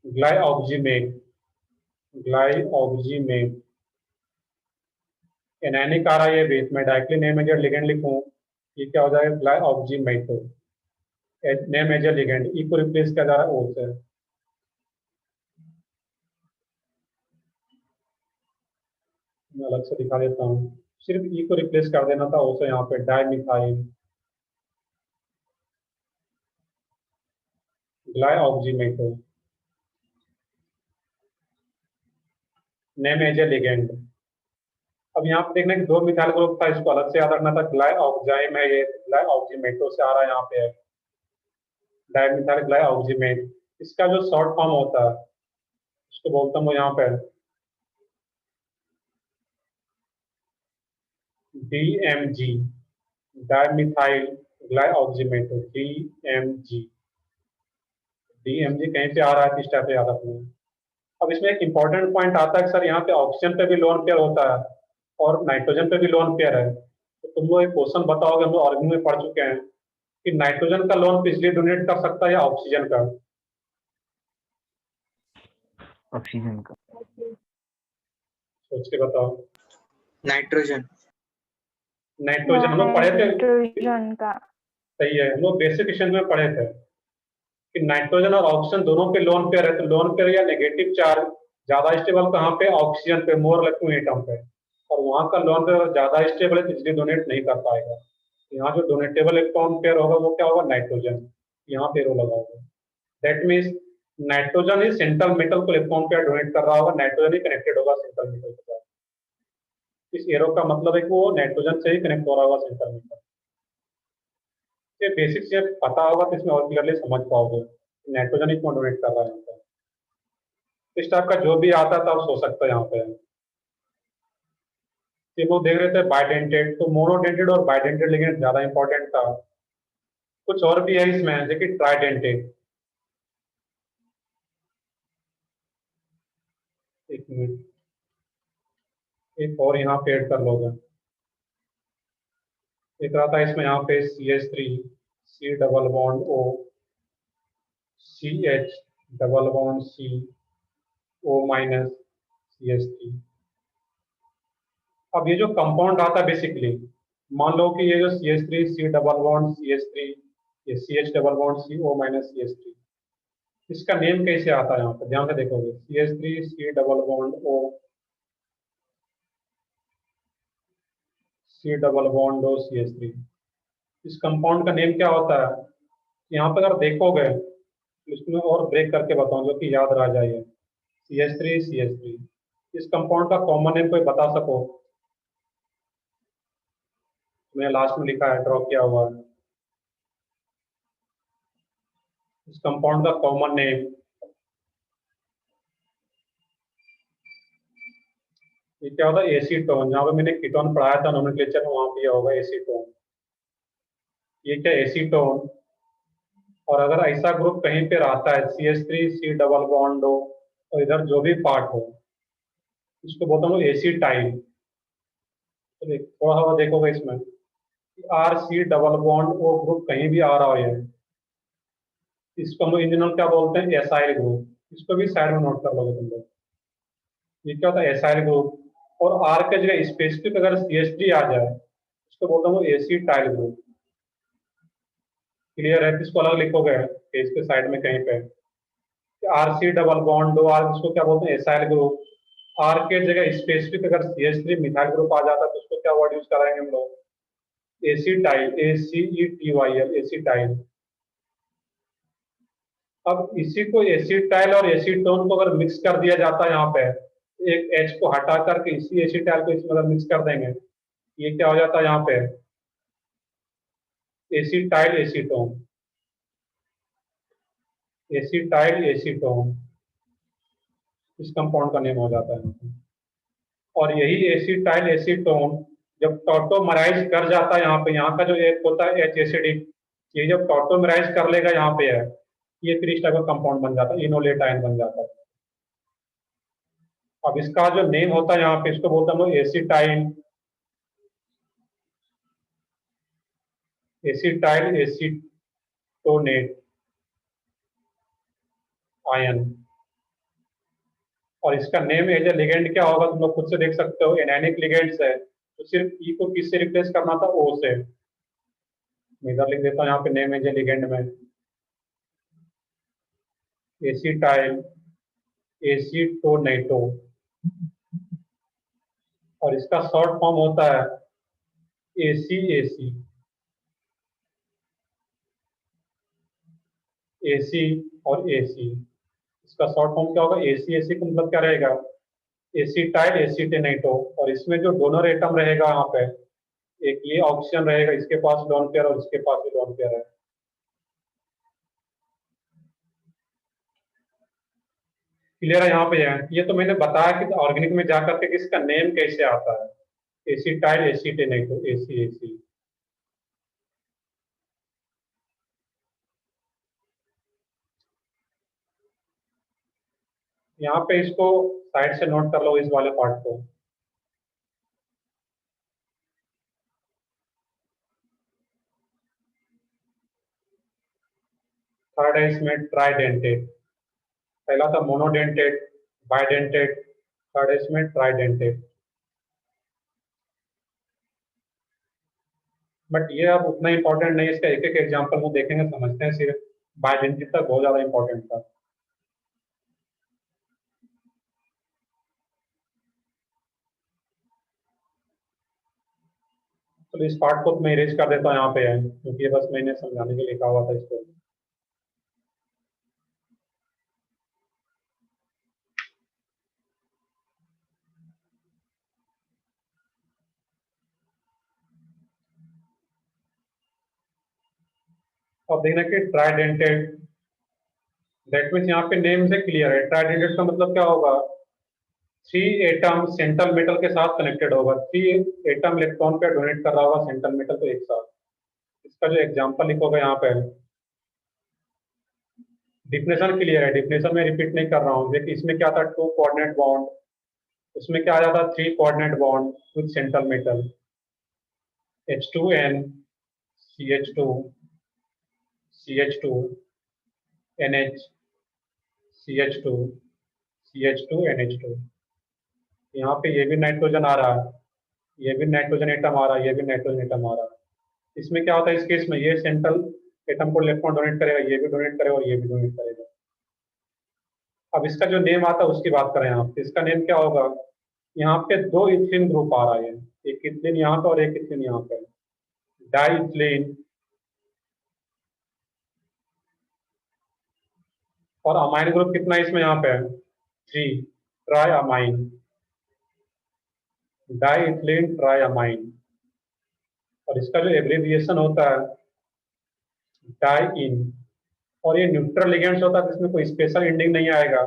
ग्लाइऑक्सीमेट, ग्लाइऑक्सीमेट। एनायनिक आ रहा है ये भी, मैं डायरेक्टली नेम मेजर लिगेंड लिखूं, ये क्या हो जाएगा, ग्लाइऑक्सीमेटो। नेम मेजर लिगेंड ई को रिप्लेस किया जा रहा है O से। मैं अलग से दिखा देता हूँ, सिर्फ ई को रिप्लेस कर देना था O से, यहाँ पे डाइमिथाइल ग्लाइऑक्सीमेटो, नेम मेजर लिगेंड। अब यहाँ पे देखना कि दो मिथाइल ग्रुप था, इसको अलग से याद रखना था, ग्लाइऑक्साइम है ये, ग्लाइऑक्सीमेटो से आ रहा है यहाँ पे, डाइमिथाइल ग्लाइऑक्सीमेट। इसका जो शॉर्ट फॉर्म होता है उसको बोलता हूँ यहाँ पे DMG, डायमिथाइल ग्लाइऑक्सीमेटो, DMG। DMG कहीं पे आ रहा है, किस टाइप से याद रखना है। अब इसमें एक इंपॉर्टेंट पॉइंट आता है कि सर यहाँ पे ऑक्सीजन पे भी लोन पेयर होता है और नाइट्रोजन पे भी लोन पेयर है। तो तुम लोग एक क्वेश्चन बताओगे, हम लोग ऑर्गेनिक में पढ़ चुके हैं कि नाइट्रोजन का लोन इसलिए डोनेट कर सकता है या ऑक्सीजन का? ऑक्सीजन का। सोच के बताओ। नाइट्रोजन। नाइट्रोजन हम लोग पढ़े थे। नाइट्रोजन का। सही है, हम लोग बेसिक क्वेश्चन में पढ़े थे कि नाइट्रोजन और ऑक्सीजन दोनों पे लोन पेयर है। तो लोन पेयर या नेगेटिव चार्ज ज्यादा स्टेबल कहाँ पे? ऑक्सीजन पे, मोर लाइक टू एटम पे। और वहाँ का लोन पेयर ज्यादा स्टेबल है, तो इसलिए डोनेट नहीं कर पाएगा। यहाँ जो डोनेटेबल इलेक्ट्रॉन पेयर होगा वो क्या होगा? नाइट्रोजन। यहाँ पे रो लगा होगा। That means nitrogen he central metal को इलेक्ट्रॉन पेयर डोनेट कर रहा होगा, नाइट्रोजन ही कनेक्टेड होगा सेंट्रल मेटल के साथ। इस एरो का मतलब है कि वो नाइट्रोजन से ही कनेक्ट हो रहा होगा सेंट्रल मेटल। ये बेसिक से पता होगा तो इसमें और क्लियरली समझ पाओगे नाइट्रोजन ही क्यों डोनेट कर रहा है यहाँ पे। इस टाइप का जो भी आता था आप सोच सकते हैं यहाँ पे। ये वो देख रहे थे बाइडेंटेड, तो मोनोडेंटेड और बाइडेंटेड लिगेंड ज्यादा इंपॉर्टेंट था। कुछ और भी है इसमें, जैसे कि ट्राइडेंटेड। एक मिनट, एक और यहाँ पे ऐड कर लोगे। एक रहा था इसमें यहाँ पे CH3, C double bond O, CH double bond C, O minus CH3। अब ये जो कंपाउंड आता है बेसिकली, मान लो कि ये जो CH3 C double bond CH3, ये CH double bond C O minus CH3, इसका नेम कैसे आता है? यहाँ पे ध्यान से देखोगे, CH3 C double bond O, C double bond O CH3। इस कंपाउंड का नेम क्या होता है? यहाँ पे अगर देखोगे तो इसमें और ब्रेक करके बताऊं जो कि याद रह जाए। CH3 CH3, इस कंपाउंड का कॉमन नेम कोई बता सको? मैंने लास्ट में लिखा है, ड्रॉ किया हुआ है। इस कंपाउंड का कॉमन नेम, ये क्या होता है? एसीटोन। जहाँ पे मैंने कीटोन पढ़ाया था नोमेनक्लेचर में, वहां पे होगा एसीटोन। ये क्या? एसीटोन। और अगर ऐसा ग्रुप कहीं पे रहता है CH3 C डबल बॉन्ड हो और इधर जो भी पार्ट हो, इसको बोलता हूँ एसीटाइल। तो थोड़ा सा देखोगे इसमें, RC double bond O group कहीं भी आ रहा है, इसको हम लोग इन जनरल क्या बोलते हैं? Acyl group. इसको भी साइड में नोट कर लोगे तुम लोग। ये क्या होता है? Acyl group. और R के जगह स्पेसिफिक अगर CH3 आ जाए, इसको बोलता हूँ एसीटाइल ग्रुप। क्लियर है? इसको अलग लिखोगे पेज के साइड में कहीं पे, RC डबल बॉन्ड दो आर, इसको क्या बोलते हैं? Acyl group. R के जगह स्पेसिफिक अगर CH3 मिथाइल ग्रुप आ जाता है तो उसको क्या वर्ड यूज कराएंगे हम लोग? Acetyl, ACETYL, acetyl. अब इसी को एसीटाइल और एसीटोन को अगर मिक्स कर दिया जाता है यहाँ पे, एक H को हटा करके इसी एसीटाइल को इसमें अगर मिक्स कर देंगे, ये क्या हो जाता है यहाँ पे? Acetyl acetone. एसीटाइल एसीटोन इस कंपाउंड का नेम हो जाता है। और यही एसीटाइल एसीटोन जब टॉटोमराइज कर जाता है यहाँ पे, यहाँ का जो एक होता है H एसिडिक, ये जब टॉटोमराइज कर लेगा यहाँ पे है, ये फिर इस टाइप का कंपाउंड बन जाता है, इनोलेट आयन बन जाता है। अब इसका जो नेम होता है यहाँ पे, इसको बोलते हैं एसीटाइल, एसीटाइल एसीटोनेट आयन। और इसका नेम एज ए लिगेंड क्या होगा तुम लोग खुद से देख सकते हो, एनायनिक लिगेंड्स है, तो सिर्फ ई को किससे रिप्लेस करना था? ओ से। मैं इधर लिख देता हूँ यहाँ पे नेम एज ए लिगेंड में, एसीटाइल एसीटोनेटो। और इसका शॉर्ट फॉर्म होता है ACAC, AC और AC। इसका शॉर्ट फॉर्म क्या होगा? ACAC का मतलब क्या रहेगा? एसीटाइल एसीटेनेटो। और इसमें जो डोनर एटम रहेगा यहाँ पे, एक ये ऑक्सीजन रहेगा, इसके पास लोन पेयर और इसके पास भी लोन पेयर है। क्लियर है यहाँ पे? ये तो मैंने बताया कि ऑर्गेनिक में जाकर के किसका नेम कैसे आता है। Acetyl acetate, AC AC. यहाँ पे इसको साइड से नोट कर लो, इस वाले पार्ट को। थर्ड है इसमें ट्राइडेंटेट। पहला था मोनोडेंटेट, बाइडेंटेट, थर्ड है इसमें ट्राइडेंटेट। बट ये अब उतना इंपॉर्टेंट नहीं है, इसका एक एक एग्जांपल वो देखेंगे समझते हैं। सिर्फ बाइडेंटेट तक बहुत ज्यादा इंपॉर्टेंट था। तो इस पार्ट को मैं इरेज कर देता हूँ यहाँ पे है, क्योंकि ये बस मैंने समझाने के लिए लिखा हुआ था इसको। अब देखना कि ट्राइडेंटेड, दैट मीन्स यहाँ पे नेम से क्लियर है। ट्राइडेंटेड का मतलब क्या होगा, 3 एटम सेंट्रल मेटल के साथ कनेक्टेड होगा, 3 एटम इलेक्ट्रॉन पे डोनेट कर रहा होगा सेंट्रल मेटल को एक साथ। इसका जो एग्जांपल लिखोगे यहाँ पे, डिफिनेशन क्लियर है, डिफिनेशन में रिपीट नहीं कर रहा हूँ। देखिए इसमें क्या था, 2 कोऑर्डिनेट बॉन्ड, उसमें क्या आ जाता, 3 coordinate bond with central metal, H2N, CH2, CH2, NH, CH2, CH2, NH2। यहाँ पे ये भी नाइट्रोजन आ रहा है, ये भी नाइट्रोजन एटम आ रहा है, ये भी नाइट्रोजन एटम आ रहा है। इसमें क्या होता है, इस केस में ये सेंट्रल एटम को इलेक्ट्रॉन डोनेट करेगा, ये भी डोनेट करेगा और ये भी डोनेट करेगा। अब इसका जो नेम आता है उसकी बात करें यहाँ पे, इसका नेम क्या होगा, यहाँ पे 2 इथिलीन ग्रुप आ रहा है, एक इथिलीन यहाँ पे और एक इथिलीन यहाँ पे, डाई इथिलीन। और अमाइन ग्रुप कितना है इसमें, यहाँ पे 3, tri amine, di ethylene tri amine. और इसका जो एब्रिविएशन होता है डाई इन। और ये न्यूट्रल लिगेंड्स होता है जिसमें कोई स्पेशल एंडिंग नहीं आएगा,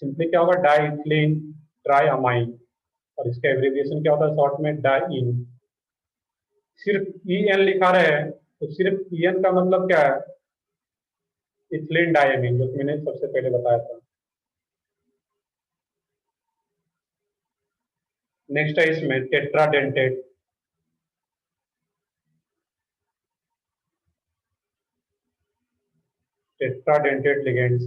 सिंपली क्या होगा, डाई इथिलीन ट्राई अमाइन। और इसका एब्रिविएशन क्या होता है शॉर्ट में, डाई इन। सिर्फ ई एन लिखा रहे हैं तो सिर्फ ई एन का मतलब क्या है, इथिलीन डायमीन, जो कि मैंने सबसे पहले बताया था। नेक्स्ट है इसमें टेट्राडेंटेट। टेट्राडेंटेट लिगेंड्स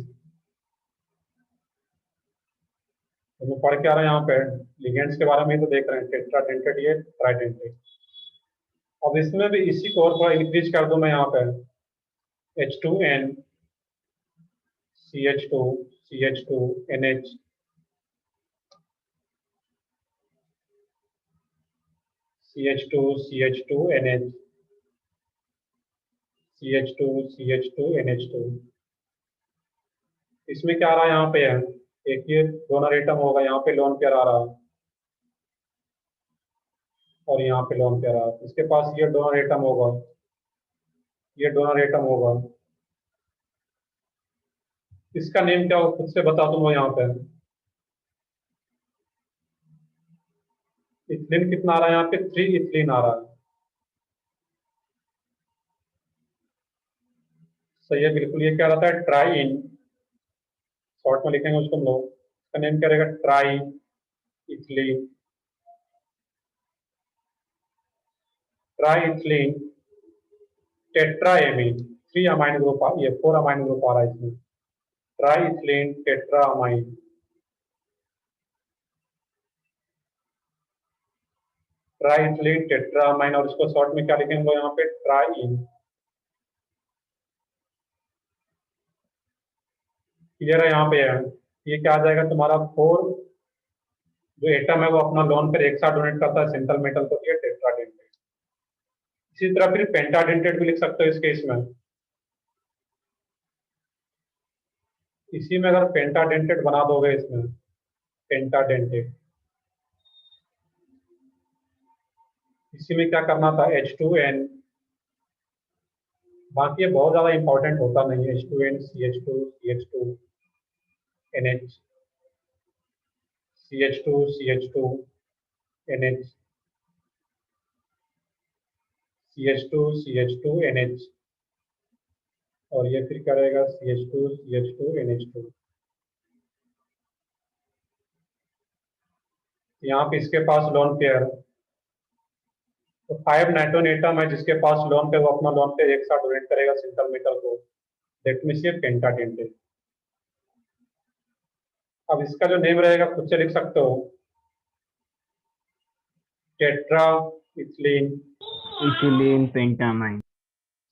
तो मैं पढ़ के आ रहा है यहाँ पे, लिगेंड्स के बारे में ही तो देख रहे हैं, टेट्राडेंटेट, ये ट्राइडेंटेट। अब इसमें भी इसी को और थोड़ा इंक्रीज कर दूं मैं यहाँ पे, H2N, CH2, CH2, NH, CH2, CH2, NH, CH2, CH2, NH2। इसमें क्या आ रहा है यहाँ पे है, एक ये डोनर एटम होगा, यहाँ पे लोन पेयर आ रहा है और यहाँ पे लोन पेयर आ रहा है। इसके पास ये डोनर एटम होगा, ये डोनर एटम होगा। इसका नेम क्या हो खुद से बता दूंगा यहाँ पे। इथिलीन कितना आ रहा है यहाँ पे, 3 इथिलीन आ रहा है। सही है बिल्कुल। ये क्या रहता है, ट्राई इन, शॉर्ट में लिखेंगे उसको हम लोग। इसका नेम क्या रहेगा, try ethylene, try ethylene tetraammine. 3 amine group ये 4 अमाइन ग्रुप आ रहा है इसमें, try ethylene tetra amine, try ethylene tetra amine. और इसको शॉर्ट में क्या लिखेंगे यहाँ पे, ट्राई इन। क्लियर है यहाँ पे है। ये क्या आ जाएगा तुम्हारा, 4 जो एटम है वो अपना लोन पर एक साथ डोनेट करता है सेंट्रल मेटल को, ये टेट्राडेंटेट। इसी तरह फिर पेंटाडेंटेट भी लिख सकते हो इस केस में। इसी में अगर पेंटाडेंटेट बना दोगे इसमें, पेंटाडेंटेट, इसी में क्या करना था, H2N, बाकी ये बहुत ज्यादा इंपॉर्टेंट होता नहीं है, H2N, CH2, CH2, NH, CH2, CH2, NH, CH2 CH2 NH, और ये फिर करेगा CH2 CH2 NH2। यहाँ पे इसके पास लोन पेयर, तो 5 नाइट्रोजन एटम है जिसके पास लोन पेयर, वो अपना लोन पेयर एक साथ डोनेट करेगा सिंगल मेटल को, दैट मींस ये पेंटाडेंटेट। अब इसका जो नेम रहेगा खुद से लिख सकते हो, टेट्रा इथिलीन। इथिलीन पेंटामाइन।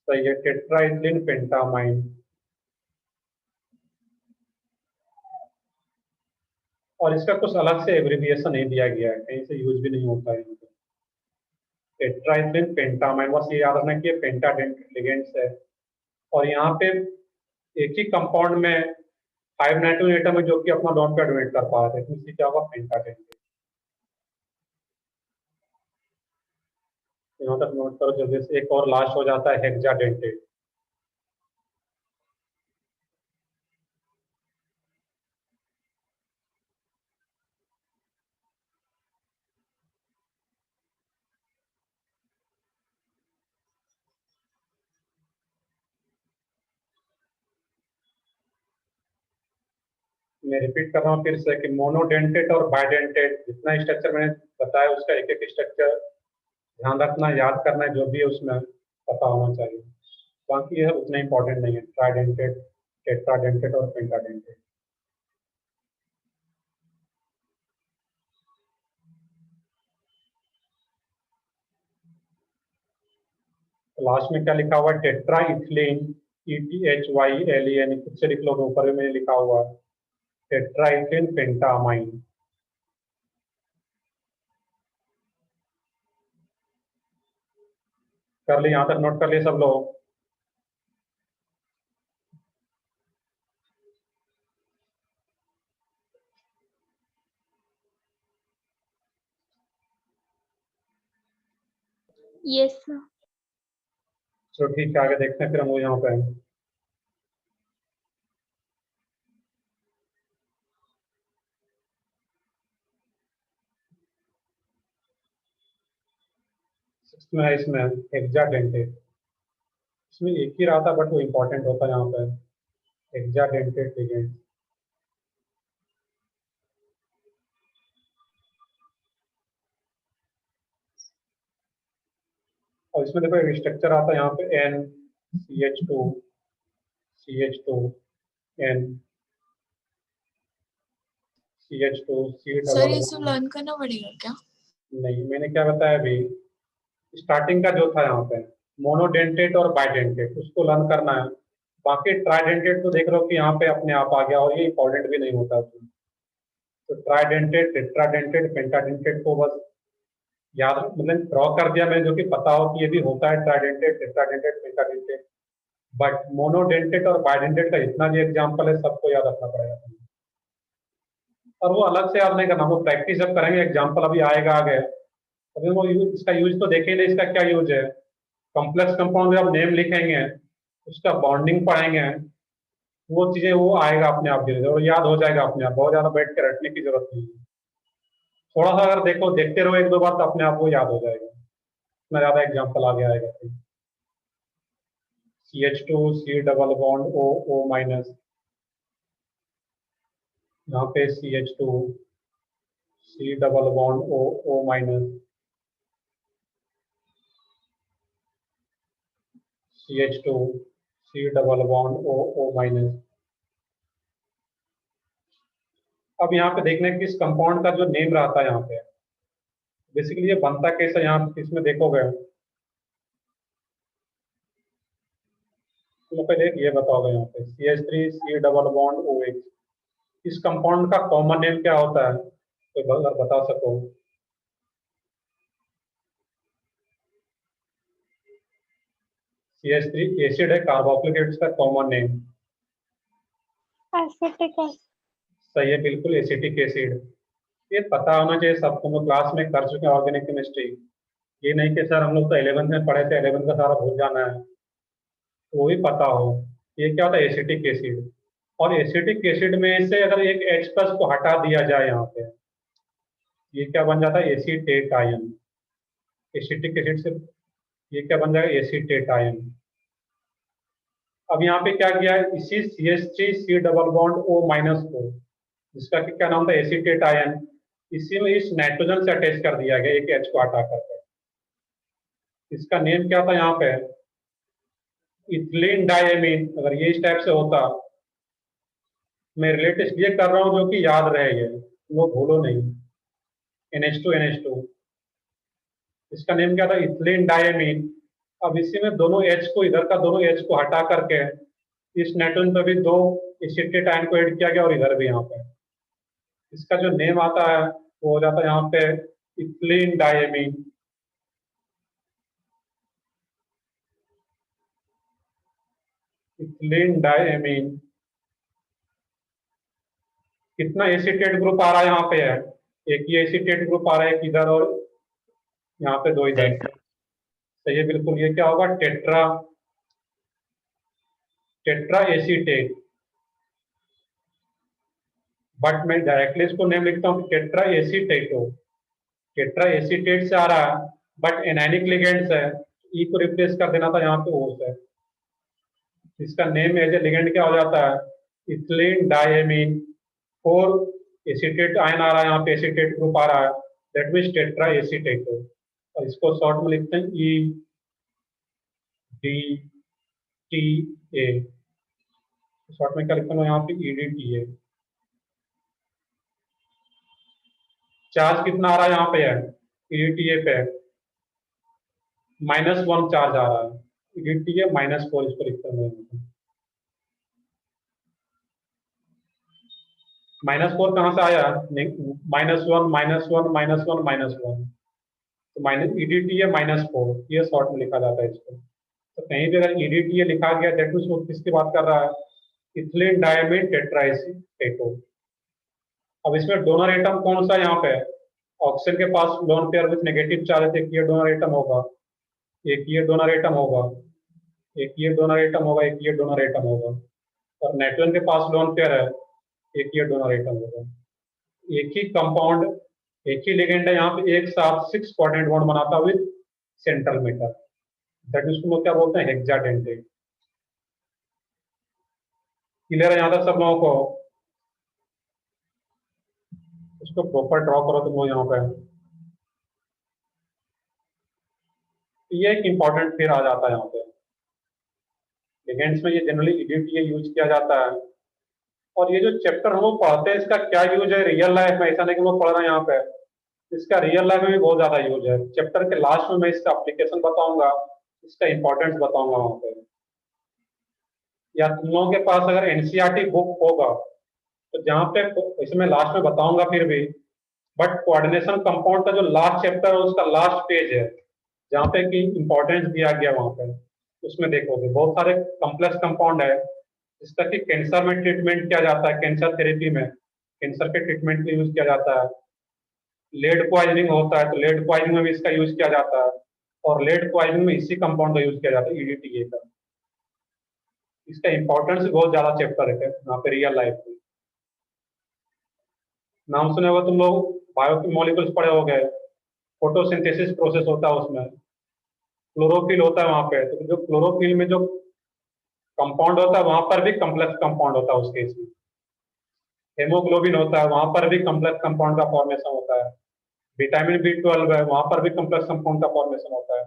सही है, टेट्रा इथिलीन पेंटामाइन। और इसका कुछ अलग से एब्रिविएशन नहीं दिया गया है, कहीं से यूज भी नहीं होता है। टेट्रा इथिलीन पेंटामाइन, बस ये याद रखना कि ये पेंटाडेंटेट लिगेंड्स है। और यहाँ पे एक ही कंपाउंड में 5 नाइट्रोजन एटम है जो कि अपना लोन पेयर डोनेट कर पा रहे थे, इसलिए क्या होगा, पेंटाडेंटेट। यहाँ तक नोट करो जल्दी से। एक और लास्ट हो जाता है हेक्साडेंटेट। मैं रिपीट कर रहा हूँ फिर से कि मोनोडेंटेट और बाइडेंटेट, जितना स्ट्रक्चर मैंने बताया उसका एक एक स्ट्रक्चर ध्यान रखना, याद करना, जो भी है उसमें पता होना चाहिए। बाकी यह उतना इंपॉर्टेंट नहीं है, ट्राइडेंटेट, टेट्राडेंटेट और पेंटाडेंटेट। लास्ट में क्या लिखा हुआ है, टेट्रा इथिलीन, ETHYLEN, खुद से लिख लो, ऊपर में लिखा हुआ टेट्रा इथिलीन पेंटामाइन। कर लिए, यहाँ तक नोट कर लिए सब लोग। Yes sir. चलो ठीक है, आगे देखते हैं फिर हम लोग यहाँ पे। सिक्स्थ में है इसमें हेक्साडेंटेट। इसमें एक ही रहा था बट वो इम्पोर्टेंट होता है यहाँ पे, हेक्साडेंटेट लिगेंड। और इसमें देखो एक स्ट्रक्चर आता है यहाँ पे NCH2 CH2 N CH2 C sir double ये सब लर्न करना पड़ेगा क्या? नहीं, मैंने क्या बताया अभी, स्टार्टिंग का जो था यहाँ पे मोनोडेंटेट और बाइडेंटेट, उसको लर्न करना है। बाकी ट्राइडेंटेट तो देख रहे हो कि यहाँ पे अपने आप आ गया, और ये इंपॉर्टेंट भी नहीं होता। तो ट्राइडेंटेट, टेट्राडेंटेट, पेंटाडेंटेट को बस याद, मतलब ड्रॉ कर दिया मैंने, जो कि पता हो कि ये भी होता है, ट्राइडेंटेट, टेट्राडेंटेट, पेंटाडेंटेट। बट मोनोडेंटेट और बाइडेंटेट का जितना भी एग्जाम्पल है सबको याद रखना पड़ेगा। और वो अलग से याद नहीं करना, वो प्रैक्टिस जब करेंगे, एग्जाम्पल अभी आएगा आगे, अभी वो इसका यूज तो देखेंगे नहीं, इसका क्या यूज है। कॉम्प्लेक्स कंपाउंड में आप नेम लिखेंगे, उसका बॉन्डिंग पढ़ाएंगे, वो चीजें वो आएगा अपने आप, धीरे धीरे और याद हो जाएगा अपने आप, बहुत ज्यादा बैठ के रटने की जरूरत नहीं है। थोड़ा सा अगर देखो, देखते रहो एक दो बार, तो अपने आप वो याद हो जाएगा। इतना ज्यादा एग्जाम्पल आगे आएगा। CH2 C double bond O O minus, यहाँ पे CH2 C double bond O O minus, CH2 C double bond O O minus. अब यहाँ पे देखने की इस कंपाउंड का जो नेम रहता है यहाँ पे, बेसिकली ये बनता कैसे, यहाँ इसमें देखोगे तो पहले ये बताओगे, यहाँ पे CH3 C double bond OH, इस कंपाउंड का कॉमन नेम क्या होता है, तो बता सको। CH3 एसिड है, कार्बोक्सिलिक एसिड का कॉमन नेम। Acetic acid. सही है, बिल्कुल एसिटिक एसिड। ये पता होना चाहिए सबको, हम क्लास में कर चुके हैं ऑर्गेनिक केमिस्ट्री। ये नहीं कि सर हम लोग तो 11th में पढ़े थे, 11th का सारा भूल जाना है, तो वो भी पता हो। ये क्या होता है, एसिटिक एसिड। और एसिटिक एसिड में से अगर एक H प्लस को हटा दिया जाए यहाँ पे, ये क्या बन जाता है, एसीटेट आयन। एसिटिक एसिड से ये क्या बन जाएगा, एसीटेट आयन। अब यहाँ पे क्या किया है, इसी CH3 C double bond O-4 जिसका कि क्या नाम था, एसीटेट आयन, इसी में इस नाइट्रोजन से अटैच कर दिया गया एक H को हटा करके। इसका नेम क्या था यहाँ पे, इथिलीन डायमीन। अगर ये इस टाइप से होता, मैं रिलेट इसलिए कर रहा हूँ जो कि याद रहे, ये वो भूलो नहीं, NH2 इसका नेम क्या था, इथिलीन डायमीन। अब इसी में दोनों H को, इधर का दोनों H को हटा करके इस नाइट्रोजन पर भी दो एसीटेट आयन को ऐड किया गया, और इधर भी यहाँ पे इसका जो नेम आता है वो हो जाता है यहाँ पे इथिलीन डायमीन। Ethylene diamine. कितना एसीटेट ग्रुप आ रहा है यहाँ पे, है एक ही एसीटेट ग्रुप आ रहा है, एक इधर और यहाँ पे दो इधर। सही है बिल्कुल, ये क्या होगा, टेट्रा टेट्रा एसीटेट। बट मैं डायरेक्टली इसको नेम लिखता हूँ टेट्रा एसीटेटो। टेट्रा एसीटेट से आ रहा है, बट एनायनिक लिगेंड है, ई को रिप्लेस कर देना था यहाँ पे O से। इसका नेम एज ए लिगेंड क्या हो जाता है, इथिलीन डायमीन। 4 एसीटेट आयन आ रहा है यहाँ पे, एसीटेट ग्रुप आ रहा है, दैट मीन्स टेट्रा एसीटेटो। और इसको शॉर्ट में लिखते हैं EDTA। शॉर्ट में क्या लिखता हूँ यहाँ पे, EDTA। चार्ज कितना आ रहा है यहाँ पे, है EDTA पे -1 चार्ज आ रहा है, EDTA -4 इसको लिखते हैं। -4 कहाँ से आया, -1 -1 -1 -1, तो EDTA -4, ये शॉर्ट में लिखा जाता है इसको। तो कहीं भी अगर EDTA लिखा गया, दैट मीन्स वो किसकी बात कर रहा है, इथिलीन डायमीन टेट्राएसीटेटो। अब इसमें डोनर एटम कौन सा यहाँ पे, ऑक्सीजन के पास lone pair with negative charge, एक ये डोनर एटम होगा, एक ये डोनर एटम होगा, एक ये डोनर एटम होगा, एक ये डोनर एटम होगा। और नाइट्रोजन के पास लोन पेयर है, एक ये डोनर एटम होगा। एक ही कंपाउंड, एक ही लिगेंड है यहाँ पे, एक साथ 6 कोऑर्डिनेट बॉन्ड बनाता with central metal, that means उसको क्या बोलते हैं, हेक्साडेंटेट। क्लियर है यहाँ तक सब लोगों को, इसको प्रॉपर ड्रॉ करो तुम लोग यहाँ पे। ये एक इंपॉर्टेंट फिर आ जाता है यहाँ पे, लिगेंड्स में ये जनरली EDTA यूज किया जाता है। और ये जो चैप्टर हम लोग पढ़ते हैं, इसका क्या यूज है रियल लाइफ में, ऐसा नहीं कि हम लोग पढ़ रहे हैं यहाँ पे, इसका रियल लाइफ में भी बहुत ज्यादा यूज है। चैप्टर के लास्ट में मैं इसका एप्लीकेशन बताऊंगा, इसका इंपॉर्टेंस बताऊंगा वहां पे। या तुम लोगों के पास अगर NCERT बुक होगा तो जहाँ पे, इसे मैं लास्ट में बताऊंगा फिर भी, बट कोऑर्डिनेशन कंपाउंड का जो लास्ट चैप्टर है उसका लास्ट पेज है जहाँ पे कि इंपॉर्टेंस दिया गया, वहां पे उसमें देखोगे बहुत सारे कॉम्प्लेक्स कंपाउंड है जिसका कि कैंसर में ट्रीटमेंट किया जाता है, कैंसर थेरेपी में, कैंसर के ट्रीटमेंट में यूज किया जाता है। लेड पॉइजनिंग होता है तो लेड पॉइजनिंग में भी इसका यूज किया जाता है, और लेड पॉइजनिंग में इसी कंपाउंड का यूज किया जाता है, EDTA का। इसका इंपॉर्टेंस बहुत ज्यादा चैप्टर है यहाँ पे रियल लाइफ में। नाम सुने होगा तुम लोग, बायो के मॉलिक्यूल्स पढ़े हो गए, फोटोसिंथेसिस प्रोसेस होता है उसमें, क्लोरोफिल होता है वहां पे, तो जो क्लोरोफिल में जो कंपाउंड होता है वहां पर भी कॉम्प्लेक्स कंपाउंड होता है उस केस में। हेमोग्लोबिन होता है वहां पर भी कॉम्प्लेक्स कंपाउंड का फॉर्मेशन होता है। विटामिन B12 है वहां पर भी कॉम्प्लेक्स कंपाउंड का फॉर्मेशन होता है।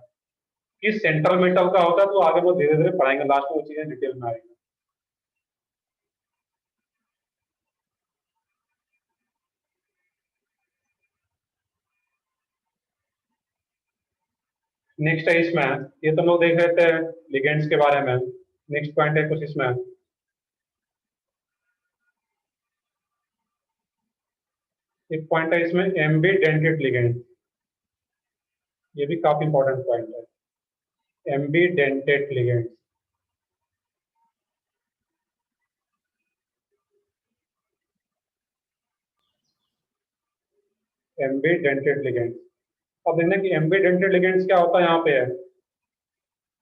किस सेंट्रल मेटल का होता है तो आगे वो धीरे धीरे पढ़ाएंगे, लास्ट में वो चीजें डिटेल में आएंगी। नेक्स्ट है इसमें, ये तो लोग देख रहे थे लिगेंड्स के बारे में, नेक्स्ट पॉइंट है कुछ इसमें, एक पॉइंट है इसमें एम्बीडेंटेड लिगेंड, ये भी काफी इंपॉर्टेंट पॉइंट है, एम्बीडेंटेड लिगेंड। एम्बीडेंटेड लिगेंड, अब देखना कि एम्बीडेंटेड लिगेंड्स क्या होता है यहाँ पे, है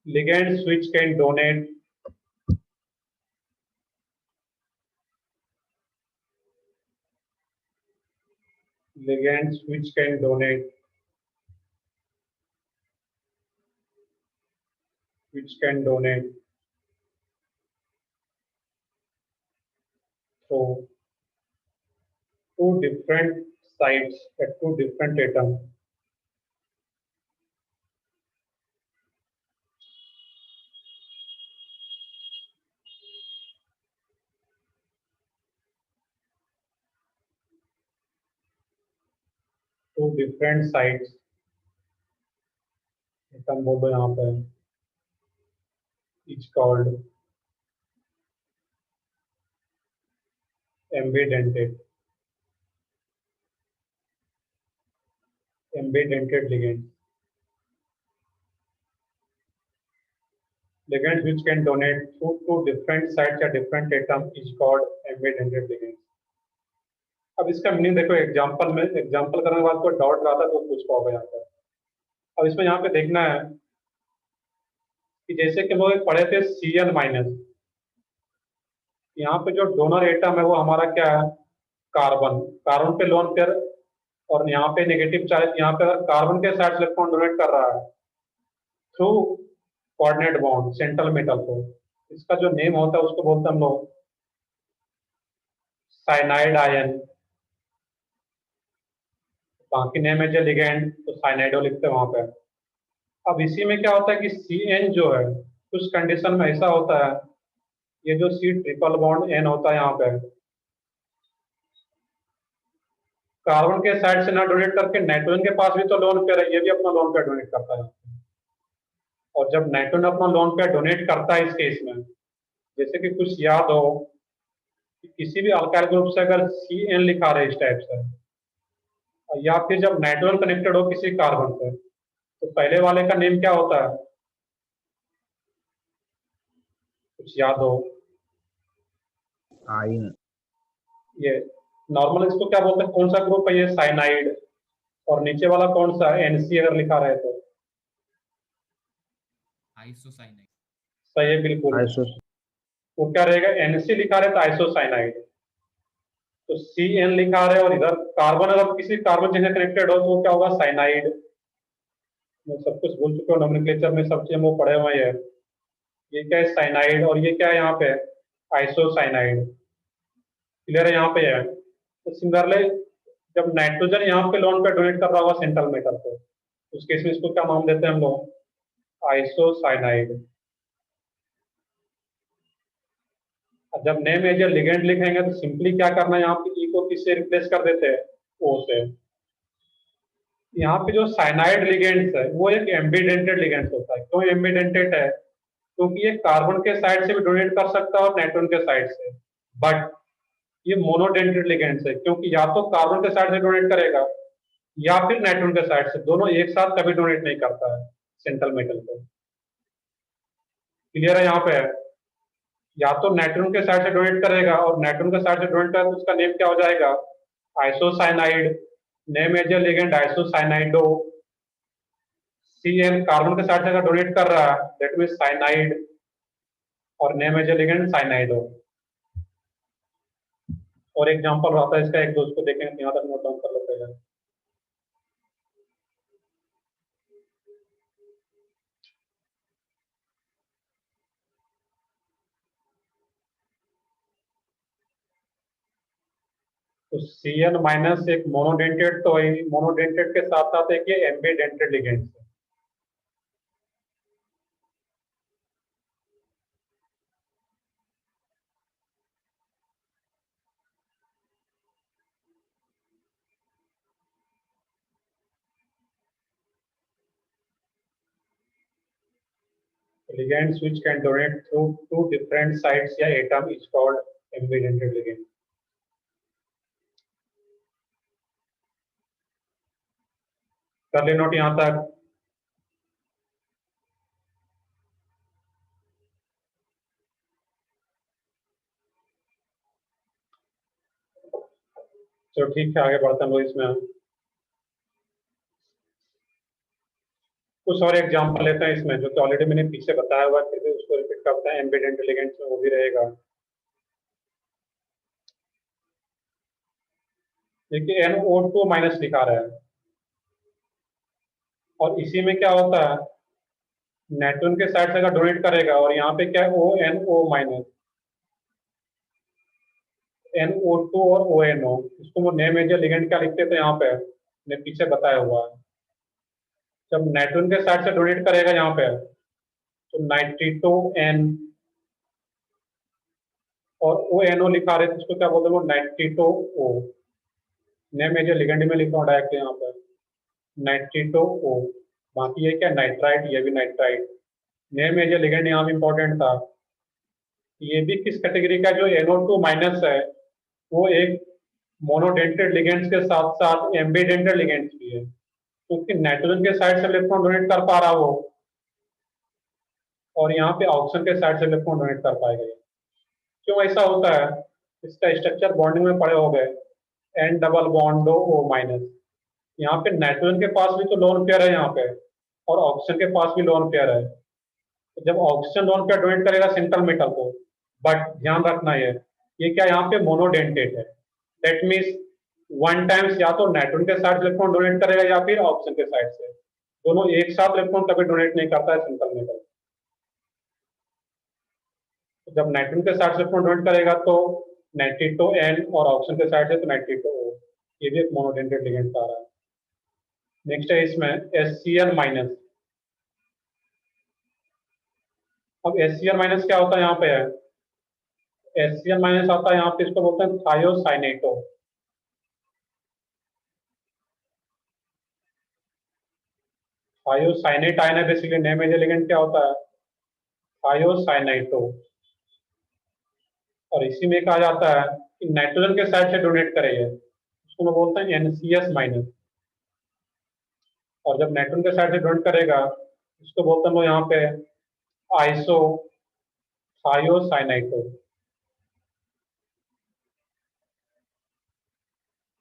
ligands which can donate ligands which can donate which can donate through two different sites at two different atoms. Two different sites. atom बोल दो यहाँ पे. Each called ambidentate. Ambidentate ligands. Ligands which can donate through two different sites at different atom is called ambidentate ligands. अब इसका meaning देखो, example करने के बाद कोई डाउट रहा था तो पूछ पाओगे यहाँ पर. अब इसमें यहाँ पे देखना है कि जैसे कि हम लोग पढ़े थे Cn माइनस, यहाँ पे जो डोनर एटम है वो हमारा क्या है, कार्बन. कार्बन पे लोन पेयर, और यहाँ पे नेगेटिव चार्ज, यहाँ पे कार्बन के साथ इलेक्ट्रॉन डोनेट कर रहा है through coordinate bond central metal को. इसका जो नेम होता है उसको बोलते हैं हम लोग साइनाइड आयन. बाकी नेम है जो लिगेंड, तो साइनाइडो लिखते हैं वहां पे. अब इसी में क्या होता है कि Cn जो है कुछ कंडीशन में ऐसा होता है, ये जो C ट्रिपल बॉन्ड N होता है यहाँ पे, कार्बन के साइड से ना डोनेट करके नाइट्रोजन के पास भी तो लोन पेयर है, ये भी अपना लोन पेयर डोनेट करता है. और जब नाइट्रोजन अपना लोन पेयर डोनेट करता है इस केस में, जैसे कि कुछ याद हो कि किसी भी अल्काइल ग्रुप से अगर Cn लिखा रहे इस टाइप से, या फिर जब नाइट्रोजन कनेक्टेड हो किसी कार्बन से, तो पहले वाले का नेम क्या होता है, कुछ याद हो? आयन. ये नॉर्मल इसको क्या बोलते हैं, कौन सा ग्रुप है ये, साइनाइड. और नीचे वाला कौन सा है, Nc अगर लिखा रहे तो आइसोसाइनाइड. सही है बिल्कुल. वो क्या रहेगा, Nc लिखा रहे तो आइसोसाइनाइड. तो Cn लिखा रहे और इधर कार्बन अगर किसी कार्बन जैसे कनेक्टेड हो तो वो क्या होगा, साइनाइड. मैं सब कुछ भूल चुका हूँ, नोमेनक्लेचर में सब चीज वो पढ़े हुए हैं. ये क्या है, साइनाइड, और ये क्या है यहाँ पे, आइसोसाइनाइड. क्लियर है यहाँ पे है. तो सिमिलरली जब नाइट्रोजन यहाँ पे लोन पे डोनेट कर रहा होगा सेंट्रल मेटल पे, उस केस में इसको क्या नाम देते हैं हम लोग, आइसोसाइनाइड. जब नेम एज लिगेंड लिखेंगे तो सिंपली क्या करना है, यहाँ पे ई को किससे रिप्लेस कर देते हैं, ओ से. यहाँ पे जो साइनाइड लिगेंड्स है वो एक एम्बीडेंटेड लिगेंड्स होता है. क्यों एम्बीडेंटेड है, क्योंकि ये कार्बन के साइड से भी डोनेट कर सकता है और नाइट्रोजन के साइड से. बट ये मोनोडेंटेड लिगेंड्स है, क्योंकि या तो कार्बन के साइड से डोनेट करेगा या फिर नाइट्रोजन के साइड से, दोनों एक साथ कभी डोनेट नहीं करता है सेंट्रल मेटल को. क्लियर है यहाँ पे, या तो नाइट्रोजन के साइड से डोनेट करेगा, और नाइट्रोजन के साइड से डोनेट करेगा तो उसका नेम क्या हो जाएगा, isocyanide. Name as ligand isocyanido. Cn carbon के साइड से अगर डोनेट कर रहा है दैट मींस साइनाइड, और नेम एज लिगेंड साइनाइडो. और एग्जांपल रहता है इसका, एक दोस्त को देखेंगे, यहाँ तक नोट डाउन कर लो पहले. तो Cn माइनस एक मोनोडेंटेड, तो मोनोडेंटेड के साथ साथ एक ये एम्बीडेंटेड लिगेंड है. Ligands which can donate through two different sites या atom is called ambidentate ligand. कर ले नोट यहाँ तक. चलो ठीक है, आगे बढ़ते हैं लोग इसमें. कुछ और एग्जांपल लेते हैं इसमें, जो कि ऑलरेडी मैंने पीछे बताया हुआ है, फिर भी उसको रिपीट करते हैं. एम्बीडेंटेड लिगेंड्स में वो भी रहेगा. देखिए NO2 माइनस लिखा रहा है, और इसी में क्या होता है नेटून के साइड से अगर डोनेट करेगा और यहाँ पे क्या है ONO माइनस NO2 और ONO, इसको वो नए मेजर लिगेंड क्या लिखते थे यहाँ पे ने पीछे बताया हुआ है। जब नेटून के साइड से डोनेट करेगा यहाँ पे तो नाइट्रिटो N और ONO लिखा रहे थे, इसको क्या बोलते हैं वो नाइट्रिटो O। नए मेजर लिगेंड में लिखा हूँ डायरेक्ट यहाँ पे नाइट्रिटो O। बाकी ये क्या नाइट्राइट, ये भी नाइट्राइट। नए मेजर लिगेंड यहाँ भी इंपॉर्टेंट था। ये भी किस कैटेगरी का, जो NO2 माइनस है वो एक मोनोडेंटेड लिगेंड्स के साथ साथ एम्बीडेंटेड लिगेंड्स भी है, क्योंकि नाइट्रोजन के साइड से इलेक्ट्रॉन डोनेट कर पा रहा हो और यहाँ पे ऑक्सीजन के साइड से इलेक्ट्रॉन डोनेट कर पाएगा। क्यों ऐसा होता है? इसका स्ट्रक्चर बॉन्डिंग में पड़े हो गए, N double bond O minus. यहाँ पे नाइट्रोजन के पास भी तो लोन पेयर है यहाँ पे और ऑक्सीजन के पास भी लोन पेयर है। तो जब ऑक्सीजन लोन पेयर डोनेट करेगा सिंगल मेटल को, बट ध्यान रखना ये क्या यहाँ पे मोनोडेंटेड है। दैट मीन्स वन टाइम्स या तो नाइट्रोजन के साइड इलेक्ट्रॉन डोनेट करेगा या फिर ऑक्सीजन के साइड से, दोनों एक साथ इलेक्ट्रॉन कभी डोनेट नहीं करता है सिंगल मेटल। जब नाइट्रोजन के साइड से इलेक्ट्रॉन डोनेट करेगा तो नाइट्रिटो N और ऑक्सीजन के साइड से तो नाइट्रिटो O। ये भी एक मोनोडेंटेड लिगेंड आ रहा है। नेक्स्ट है इसमें HCl माइनस। अब HCl माइनस क्या होता है यहाँ पे है? HCl माइनस आता है यहाँ पे, इसको बोलते हैं थायोसाइनेटो। थायोसाइनेट आयन है बेसिकली, नए मेजर लिगेंड क्या होता है? थायोसाइनाइटो। और इसी में कहा जाता है कि नाइट्रोजन के साइड से डोनेट करेंगे, उसको मैं बोलते हैं NCS माइनस। और जब नाइट्रोजन के साइड से डोनेट करेगा उसको बोलते हैं वो यहाँ पे आइसो थायोसाइनाइटो।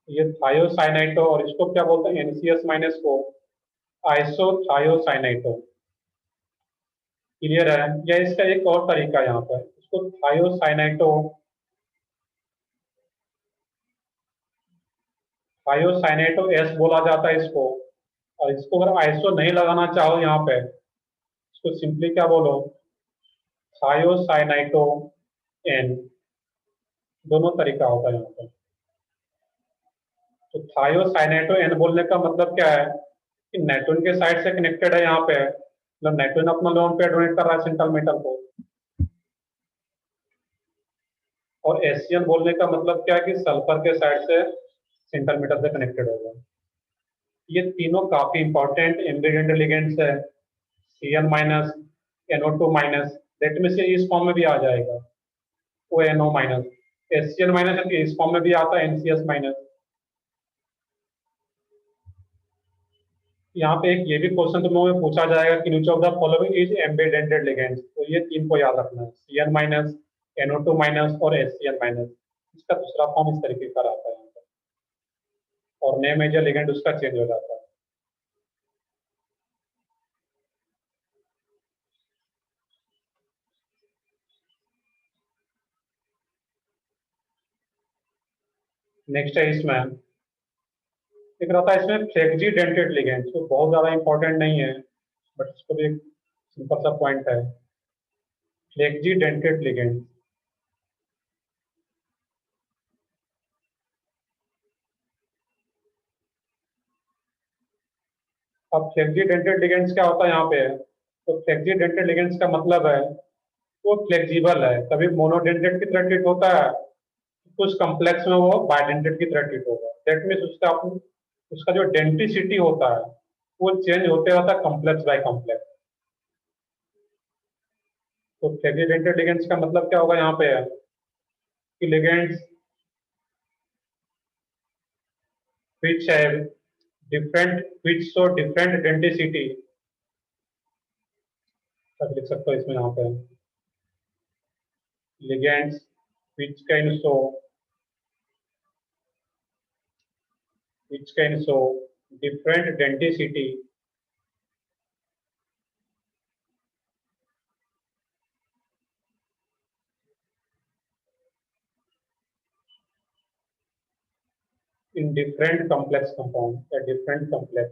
ये थायोसाइनाइटो और इसको क्या बोलते हैं NCS माइनस को आइसो थायोसाइनाइटो। क्लियर है? या इसका एक और तरीका यहाँ पर, इसको थायोसाइनाइटो S बोला जाता है इसको। और इसको अगर आइसो नहीं लगाना चाहो यहाँ पे, इसको सिंपली क्या बोलो थायोसाइनाइटो N। दोनों तरीका होता है यहाँ पे। तो थायोसाइनाइटो N बोलने का मतलब क्या है कि नाइट्रोजन के साइड से कनेक्टेड है यहाँ पे, मतलब नाइट्रोजन अपना लोन पे डोनेट कर रहा है सेंट्रल मेटल को। और एशियन बोलने का मतलब क्या है कि सल्फर के साइड से सेंट्रल मेटल से कनेक्टेड होगा। ये तीनों काफी इंपॉर्टेंट एम्बीडेंट लिगेंड्स है। Cl minus NO2 minus, that में से इस फॉर्म में भी आ जाएगा ONO माइनस। HCl माइनस है इस फॉर्म में भी आता है NCS माइनस। यहाँ पे एक ये भी क्वेश्चन तुम लोगों में पूछा जाएगा कि which of the following is ambidentate ligands. तो ये तीन को याद रखना है, Cl माइनस NO2 माइनस और HCl माइनस। इसका दूसरा फॉर्म इस तरीके का आता है यहाँ पे, और नए मेजर लिगेंड उसका चेंज हो जाता है। नेक्स्ट है इसमें एक रहता है इसमें फ्लेक्जी डेंटेड लिगेंड, तो बहुत ज्यादा इंपॉर्टेंट नहीं है बट इसको भी एक सिंपल सा पॉइंट है। फ्लेक्जी डेंटेड लिगेंड, अब फ्लेक्जी डेंटेड लिगेंड्स क्या होता है यहाँ पे? तो फ्लेक्जी डेंटेड लिगेंड्स का मतलब है वो फ्लेक्सिबल है, कभी मोनोडेंटेड की तरह ट्रीट होता है, कुछ कम्प्लेक्स में वो बाइडेंटेड की तरह ट्रीट होगा। दैट मीन्स उसका जो डेंटिसिटी होता है वो चेंज होते रहता है कम्प्लेक्स बाय कम्प्लेक्स। तो फ्लेक्जी डेंटेड लिगेंड्स का मतलब क्या होगा यहाँ पे है कि ligands which have which show different denticity, सब लिख सकते हो इसमें यहाँ पे ligands which can show different denticity in different complex compounds, a different complex।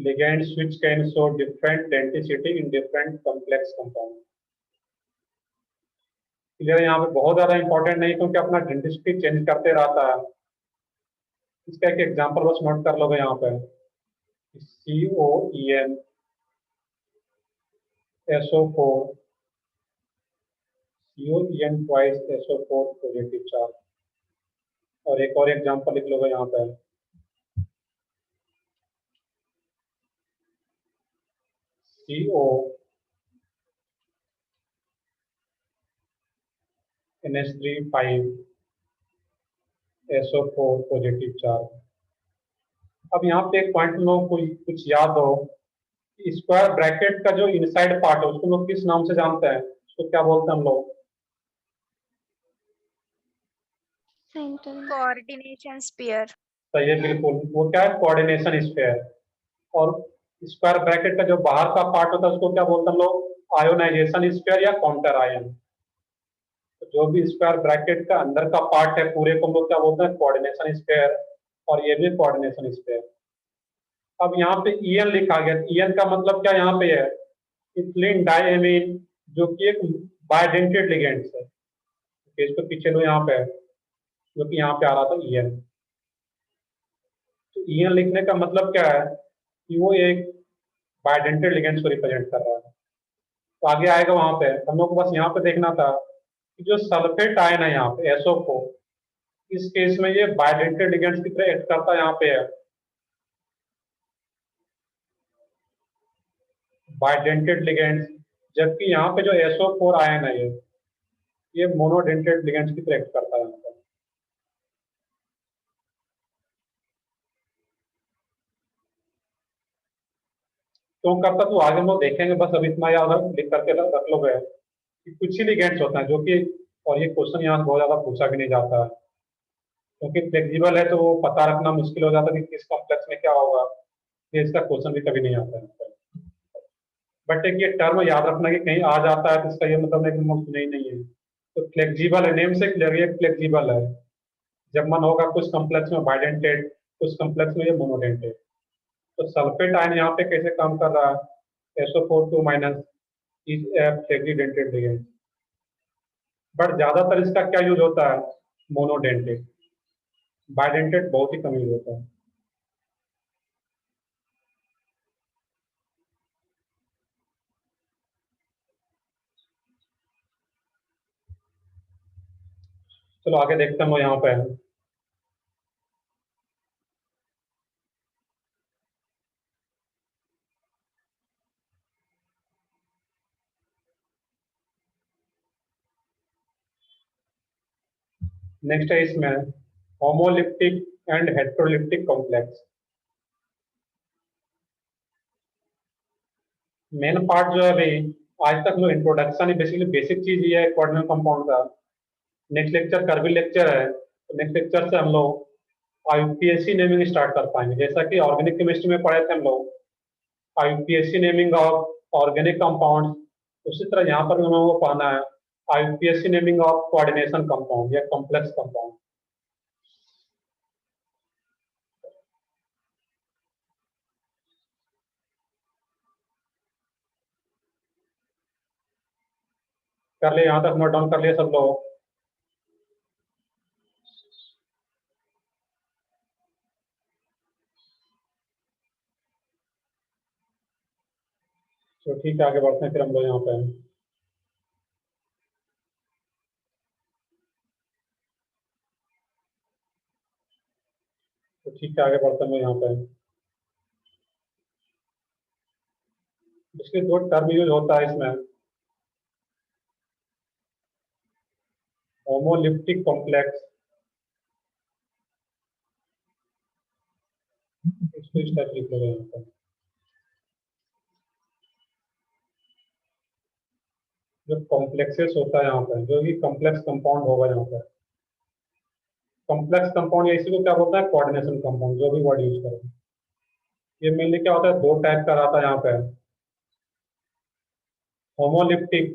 ligands which can show different denticity in different complex compound. Clear? यहाँ पे बहुत ज्यादा इंपॉर्टेंट नहीं क्योंकि अपना डेंटिसिटी चेंज करते रहता है। इसका एक एग्जांपल बस नोट कर लोगे यहाँ पे, COEN SO4 COEN twice SO4 positive charge. और एक और एग्जांपल लिख लोगे यहाँ पे, CO NH3 SO4 positive charge. अब यहाँ पे एक पॉइंट लोग कुछ याद हो, स्क्वायर ब्रैकेट का जो इनसाइड पार्ट है उसको लोग किस नाम से जानते हैं? उसको क्या बोलते हैं हम लोग? सेंटर। Coordination sphere. सही है, बिल्कुल। वो क्या है? Coordination sphere. और स्क्वायर ब्रैकेट का जो बाहर का पार्ट होता है उसको क्या बोलते हैं हम लोग? आयोनाइजेशन स्फीयर या काउंटर आयन। तो जो भी स्क्वायर ब्रैकेट का अंदर का पार्ट है पूरे को हम लोग क्या बोलते हैं? Coordination sphere. और ये भी कोऑर्डिनेशन स्फीयर। अब यहाँ पे EN लिखा गया, EN का मतलब क्या यहाँ पे है? इथिलीन डाइएमीन, जो कि एक बाइडेंटेड लिगेंड्स है। इसको पीछे लो यहाँ पे, जो कि यहाँ पे आ रहा था EN। तो EN लिखने का मतलब क्या है कि वो एक बाइडेंटेड लिगेंड्स को रिप्रेजेंट कर रहा है। तो आगे आएगा वहां पे, हम लोग को बस यहाँ पे देखना था कि जो सल्फेट आयन है यहाँ पे SO4, इस केस में ये बाइडेंटेड लिगेंड्स की तरह एक्ट करता है। यहाँ पे है बाइडेंटेड लिगेंड्स, जबकि यहाँ पे जो SO4 आयन है ये मोनोडेंटेड लिगेंड्स की तरह एक्ट करता है यहाँ पे। क्यों करता तो आगे हम लोग देखेंगे, बस अभी इतना याद लिख करके रख लो गए कि कुछ ही लिगेंड्स होते हैं जो कि, और ये क्वेश्चन यहाँ बहुत ज्यादा पूछा भी नहीं जाता है क्योंकि फ्लेक्सिबल है तो वो पता रखना मुश्किल हो जाता है कि किस कॉम्प्लेक्स में क्या होगा, ये इसका क्वेश्चन भी कभी नहीं आता है। बट एक ये टर्म याद रखना कि कहीं आ जाता है तो इसका ये मतलब नहीं कि हम सुने ही नहीं है। तो फ्लेक्सिबल है, नेम से क्लियर ये फ्लेक्सिबल है। जब मन होगा कुछ कॉम्प्लेक्स में बाइडेंटेड, कुछ कॉम्प्लेक्स में ये मोनोडेंटेड। तो सल्फेट आयन यहाँ पे कैसे काम कर रहा है? SO4 2 minus is a flexidentate ligand. But ज्यादातर इसका क्या यूज होता है? मोनोडेंटेड। बाइडेंटेड बहुत ही कम यूज होता है। चलो आगे देखते हैं हम यहाँ पे। नेक्स्ट है इसमें homoleptic and हेट्रोलिप्टिक complex. Main part जो है अभी आज तक जो इंट्रोडक्शन है, बेसिकली बेसिक चीज ये है कोऑर्डिनेट कंपाउंड का। नेक्स्ट लेक्चर करविल लेक्चर है, तो नेक्स्ट लेक्चर से हम लोग IUPAC नेमिंग स्टार्ट कर पाएंगे। जैसा कि ऑर्गेनिक केमिस्ट्री में पढ़े थे हम लोग IUPAC naming of organic compound, उसी तरह यहाँ पर भी हम लोगों को पढ़ना है IUPAC naming of coordination compound या कॉम्प्लेक्स कंपाउंड। कर लिए? यहाँ तक नोट डाउन कर लिए सब लोग? तो ठीक है, आगे बढ़ते हैं फिर हम लोग यहाँ पे। तो ठीक है, आगे बढ़ते हैं यहाँ पे। इसके दो टर्म यूज होता है इसमें, होमोलिप्टिक कॉम्प्लेक्स, इसको इस टाइप लिख लो यहाँ पे। जो कॉम्प्लेक्सेस होता है यहाँ पे, जो भी कॉम्प्लेक्स कंपाउंड होगा यहाँ पे, कॉम्प्लेक्स कंपाउंड या इसी को क्या बोलता है? कोऑर्डिनेशन कंपाउंड, जो भी वर्ड यूज करो। ये मेनली क्या होता है? दो टाइप का रहता है यहाँ पे, होमोलिप्टिक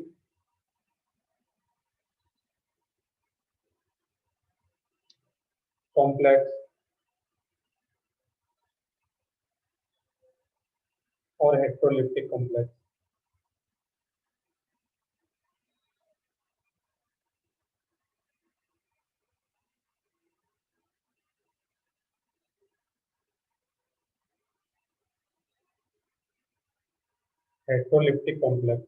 कॉम्प्लेक्स और हेटेरोलिप्टिक कॉम्प्लेक्स। हेटेरोलिप्टिक कॉम्प्लेक्स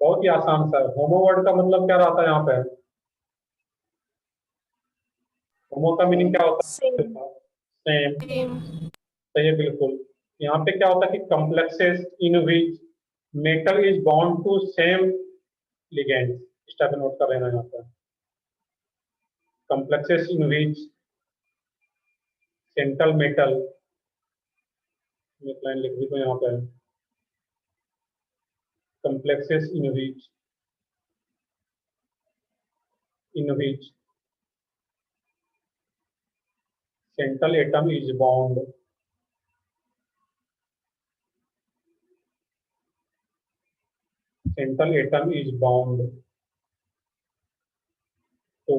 बहुत ही आसान सा है। होमो वर्ड का मतलब क्या रहता है यहाँ पे? होमो का मीनिंग क्या होता है? Same. सेम। Same. सही है बिल्कुल। यहाँ पे क्या होता है कि complexes in which metal is bond to same ligand, इस टाइप नोट कर लेना यहाँ पे। Complexes in which central metal, एक लाइन लिख दी तो यहाँ पे complexes in which central atom is bound to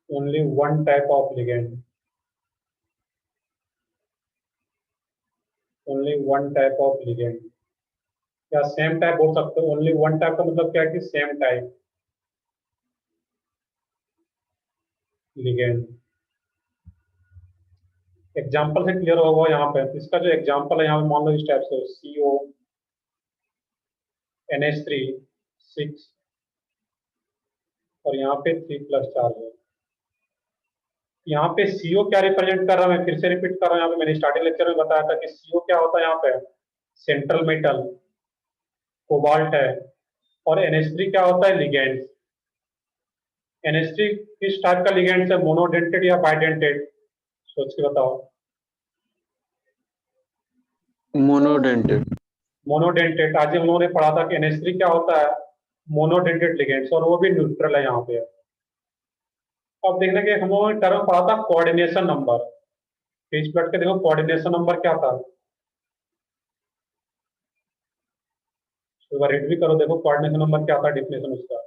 only one type of ligand, या सेम टाइप बोल सकते हो। ओनली वन टाइप का मतलब क्या है कि सेम टाइप लिगेंड। एग्जाम्पल से क्लियर होगा यहाँ पे। इसका जो एग्जाम्पल है यहाँ पे मान लो इस टाइप से CO NH3 6 और यहाँ पे 3+ चार्ज है। यहाँ पे CO क्या रिप्रेजेंट कर रहा है, मैं फिर से रिपीट कर रहा हूँ। यहाँ पे मैंने स्टार्टिंग लेक्चर में बताया था कि CO क्या होता है यहाँ पे, सेंट्रल मेटल कोबाल्ट है, और NH3 क्या होता है, लिगेंड। NH3 किस टाइप का लिगेंड है, मोनोडेंटेड या बाइडेंटेड? सोच के बताओ। मोनोडेंटेड। मोनोडेंटेड। आज हम लोगों ने पढ़ा था कि NH3 क्या होता है, मोनोडेंटेड लिगेंड्स, और वो भी न्यूट्रल है यहाँ पे। अब देखने के हम लोगों ने टर्म पढ़ा था कोऑर्डिनेशन नंबर। इस प्लॉट के देखो कोऑर्डिनेशन नंबर क्या था, एक बार रीड भी करो, देखो कोऑर्डिनेशन नंबर क्या था, डिफिनेशन उसका।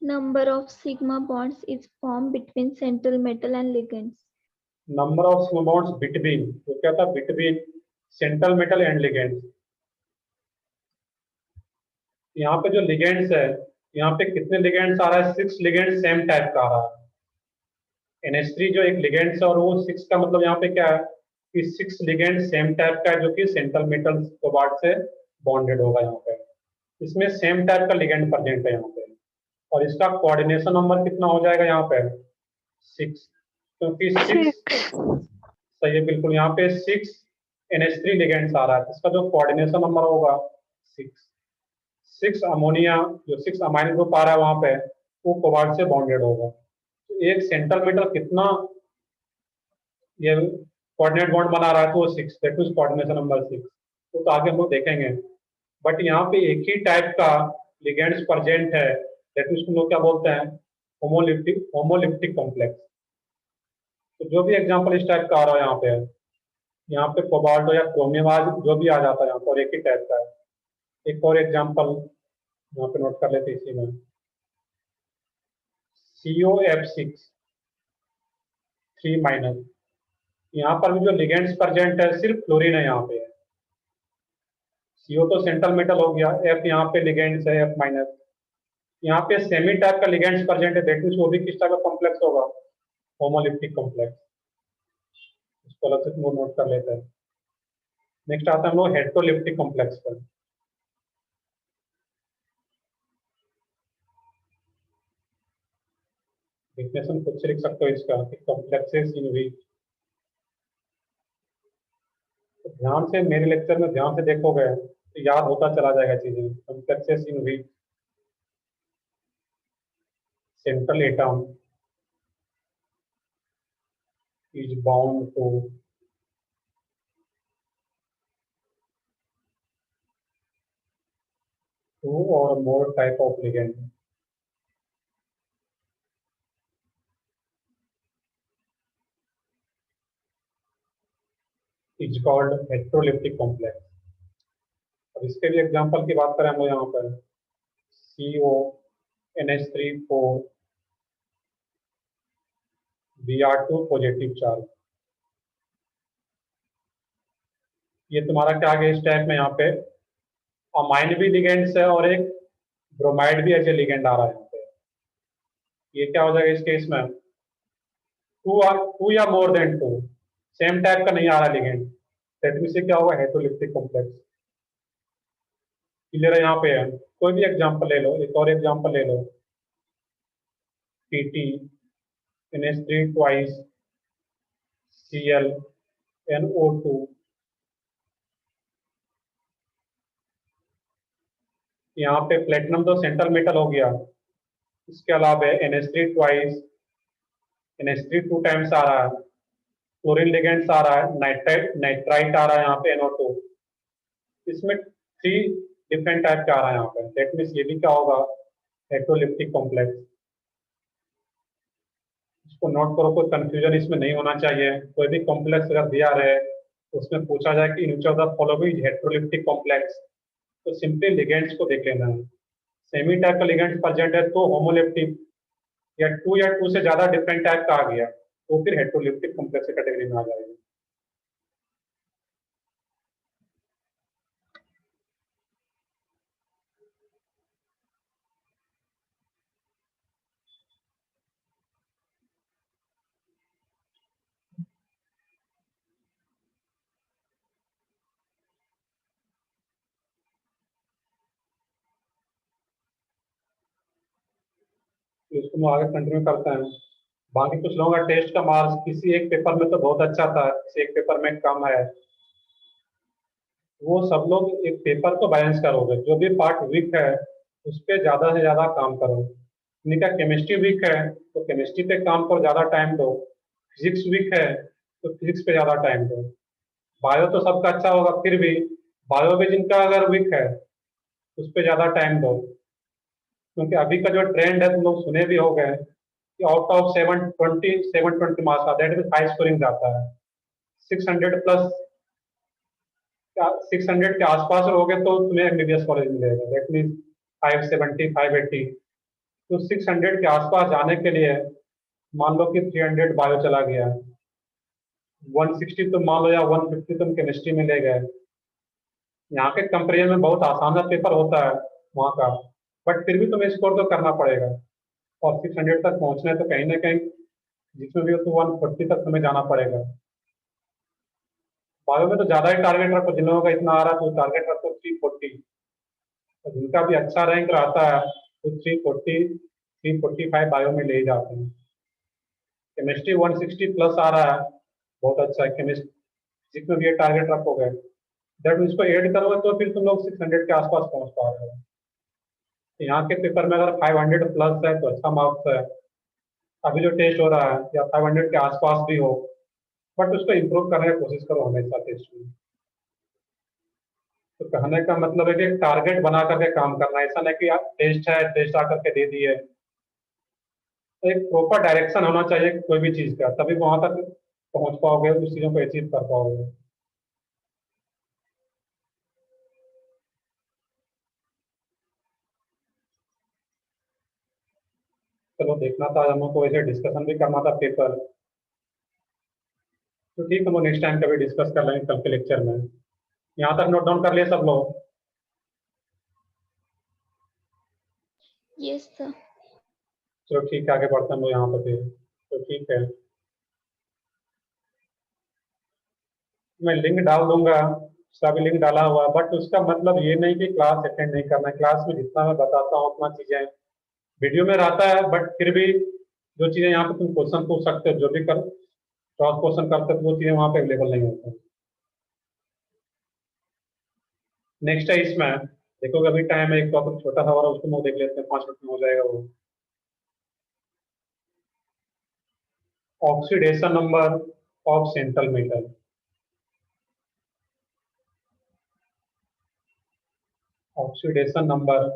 Number of sigma bonds is formed between central metal and ligands. Number of sigma bonds between, तो क्या था, between central metal and ligands. यहाँ पे जो लिगेंड्स है, यहाँ पे कितने लिगेंड्स आ रहा है, 6 लिगेंड्स सेम टाइप का आ रहा है। NH3 जो एक लिगेंड्स है, और वो 6 का मतलब यहाँ पे क्या है कि 6 लिगेंड सेम टाइप का है, जो कि सेंट्रल मेटल कोबाल्ट से बॉन्डेड होगा यहाँ पे। इसमें सेम टाइप का लिगेंड प्रेजेंट है यहाँ पे, और इसका कोऑर्डिनेशन नंबर कितना हो जाएगा यहाँ पे, 6, क्योंकि 6 सही है बिल्कुल। यहाँ पे 6 NH3 लिगेंड्स आ रहा है, इसका जो कोऑर्डिनेशन नंबर होगा 6। 6 अमोनिया, जो 6 अमाइन ग्रुप आ रहा है वहां पे, वो कोबाल्ट से बॉन्डेड होगा। तो एक सेंट्रल मेटल कितना ये कोऑर्डिनेट बॉन्ड बना रहा है, तो 6, दैट मींस कोऑर्डिनेशन नंबर 6। तो आगे हम लोग देखेंगे, बट यहाँ पे एक ही टाइप का लिगेंड्स प्रेजेंट है, दैट मींस हम लोग क्या बोलते हैं, होमोलिप्टिक कॉम्प्लेक्स। तो जो भी एग्जांपल इस टाइप का आ रहा है यहाँ पे कोबाल्ट या क्रोमियम आज जो भी आ जाता है यहाँ पर एक ही टाइप का है। एक और एग्जांपल यहाँ पे नोट कर लेते हैं इसी में, COF6 3-, यहाँ पर भी जो लिगेंड्स प्रेजेंट है सिर्फ फ्लोरीन है यहाँ पे। CO तो सेंट्रल मेटल हो गया, F यहाँ पे लिगेंड्स है F-। यहाँ पे सेमी टाइप का लिगेंड्स प्रेजेंट है, दैट मींस वो भी किस टाइप का कॉम्प्लेक्स होगा, होमोलिप्टिक कॉम्प्लेक्स। इसको अलग से नोट कर लेते हैं। नेक्स्ट आता है हम लोग हेटेरोलिप्टिक कॉम्प्लेक्स पर। डिफिनेशन खुद से लिख सकते हो इसका, कॉम्प्लेक्सेस इन विच, ध्यान से मेरे लेक्चर में ध्यान से देखोगे तो याद होता चला जाएगा चीजें। Complexes in which central atom is bound to two or more type of ligand is called heteroleptic complex। अब इसके भी एग्जांपल की बात करें हम लोग यहाँ पर CO NH3 4 Br2 positive charge. ये तुम्हारा क्या आ गया इस टाइप में, यहाँ पे अमाइन भी लिगेंड्स है और एक ब्रोमाइड भी ऐसे लिगेंड आ रहा है यहाँ पे। ये क्या हो जाएगा इस केस में, टू या more than two, same type का नहीं आ रहा लिगेंड, दैट मींस क्या होगा, हेटेरोलिप्टिक कॉम्प्लेक्स। क्लियर है यहाँ पे है। कोई भी एग्जांपल ले लो, एक और एग्जांपल ले लो, PT NH3 twice Cl NO2। यहाँ पे प्लेटिनम तो सेंट्रल मेटल हो गया, इसके अलावा NH3 twice NH3 two times आ रहा है, क्लोरीन लिगेंड्स आ रहा है, नाइट्राइट आ रहा है यहाँ पे NO2। इसमें 3 डिफरेंट टाइप का आ रहा है यहाँ पे, दैट मीन्स ये भी क्या होगा, हेटेरोलिप्टिक कॉम्प्लेक्स। इसको नोट करो, कोई कंफ्यूजन इसमें नहीं होना चाहिए। कोई भी कॉम्प्लेक्स अगर दिया रहे उसमें पूछा जाए कि which of the following heteroleptic complex, तो सिंपली लिगेंड्स को देख लेना है। सेमी टाइप का लिगेंड्स प्रेजेंट है तो होमोलिप्टिक, या टू से ज्यादा डिफरेंट टाइप का आ गया तो फिर हेटेरोलिप्टिक कॉम्प्लेक्स कैटेगरी में आ जाएगा। तो इसको हम आगे कंटिन्यू करते हैं। बाकी कुछ लोगों का टेस्ट का मार्क्स किसी एक पेपर में तो बहुत अच्छा था, किसी एक पेपर में कम है, वो सब लोग एक पेपर को बैलेंस करोगे। जो भी पार्ट वीक है उस पर ज्यादा से ज्यादा काम करो। इनका केमिस्ट्री वीक है तो केमिस्ट्री पे काम करो, ज्यादा टाइम दो। फिजिक्स वीक है तो फिजिक्स पे ज्यादा टाइम दो। बायो तो सबका अच्छा होगा, फिर भी बायो भी जिनका अगर वीक है उस पर ज्यादा टाइम दो, क्योंकि अभी का जो ट्रेंड है तुम लोग सुने भी हो गए कि आउट ऑफ 720 मार्क्स का, दैट मीन हाई स्कोरिंग जाता है। 600 प्लस, 600 के आसपास रहोगे तो तुम्हें एमबीबीएस कॉलेज मिलेगा, दैट मीन 570 580। तो 600 के आसपास जाने के लिए मान लो कि 300 बायो चला गया, 160 तुम मान लो या 150 तुम केमिस्ट्री में ले गए। यहाँ के कंपेरिजन में बहुत आसान सा पेपर होता है वहाँ का, बट फिर भी तुम्हें स्कोर तो करना पड़ेगा। और 600 तक पहुँचना है तो कहीं ना कहीं जिसमें भी हो तो 140 तक तुम्हें जाना पड़ेगा। बायो में तो ज्यादा ही टारगेट रखो, जिन लोगों का इतना आ रहा है तो टारगेट रखो 340। तो जिनका भी अच्छा रैंक रहता है तो 340 345 बायो में ले ही जाते हैं। केमिस्ट्री 160 प्लस आ रहा है, बहुत अच्छा है। केमिस्ट्री फिजिक्स में भी ये टारगेट रखोगे, दैट मीन इसको ऐड करोगे तो फिर तुम लोग 600 के आसपास पहुंच पा रहे हो। तो यहाँ के पेपर में अगर 500 प्लस है तो अच्छा मार्क्स है। अभी जो टेस्ट हो रहा है या 500 के आसपास भी हो, बट उसको इम्प्रूव करने की कोशिश करो हमेशा टेस्ट में। तो कहने का मतलब है कि टारगेट बना करके काम करना है, ऐसा नहीं कि आप टेस्ट है टेस्ट आकर के दे दिए। तो एक प्रॉपर डायरेक्शन होना चाहिए कोई भी चीज का, तभी वहां तक पहुंच पाओगे, उस चीजों को अचीव कर पाओगे। चलो देखना था, हम लोग को वैसे डिस्कशन भी करना था पेपर, तो ठीक है, हम लोग नेक्स्ट टाइम कभी डिस्कस कर लेंगे कल के लेक्चर में। यहाँ तक नोट डाउन कर लिए सब लोग? Yes, sir. चलो ठीक है, आगे बढ़ते हैं हम लोग यहाँ पे फिर। तो ठीक है, मैं लिंक डाल दूंगा, उसका भी लिंक डाला हुआ, बट उसका मतलब ये नहीं कि क्लास अटेंड नहीं करना है। क्लास में जितना मैं बताता हूँ उतना चीजें वीडियो में रहता है, बट फिर भी जो चीजें यहाँ पे तुम क्वेश्चन पूछ सकते हो, जो भी कर क्रॉस क्वेश्चन करते हो, वो चीजें वहाँ पे अवेलेबल नहीं होती। नेक्स्ट है इसमें, देखोगे अभी टाइम है, एक टॉपिक छोटा सा और उसको हम देख लेते हैं, 5 मिनट में हो जाएगा वो। Oxidation number of central metal. Oxidation number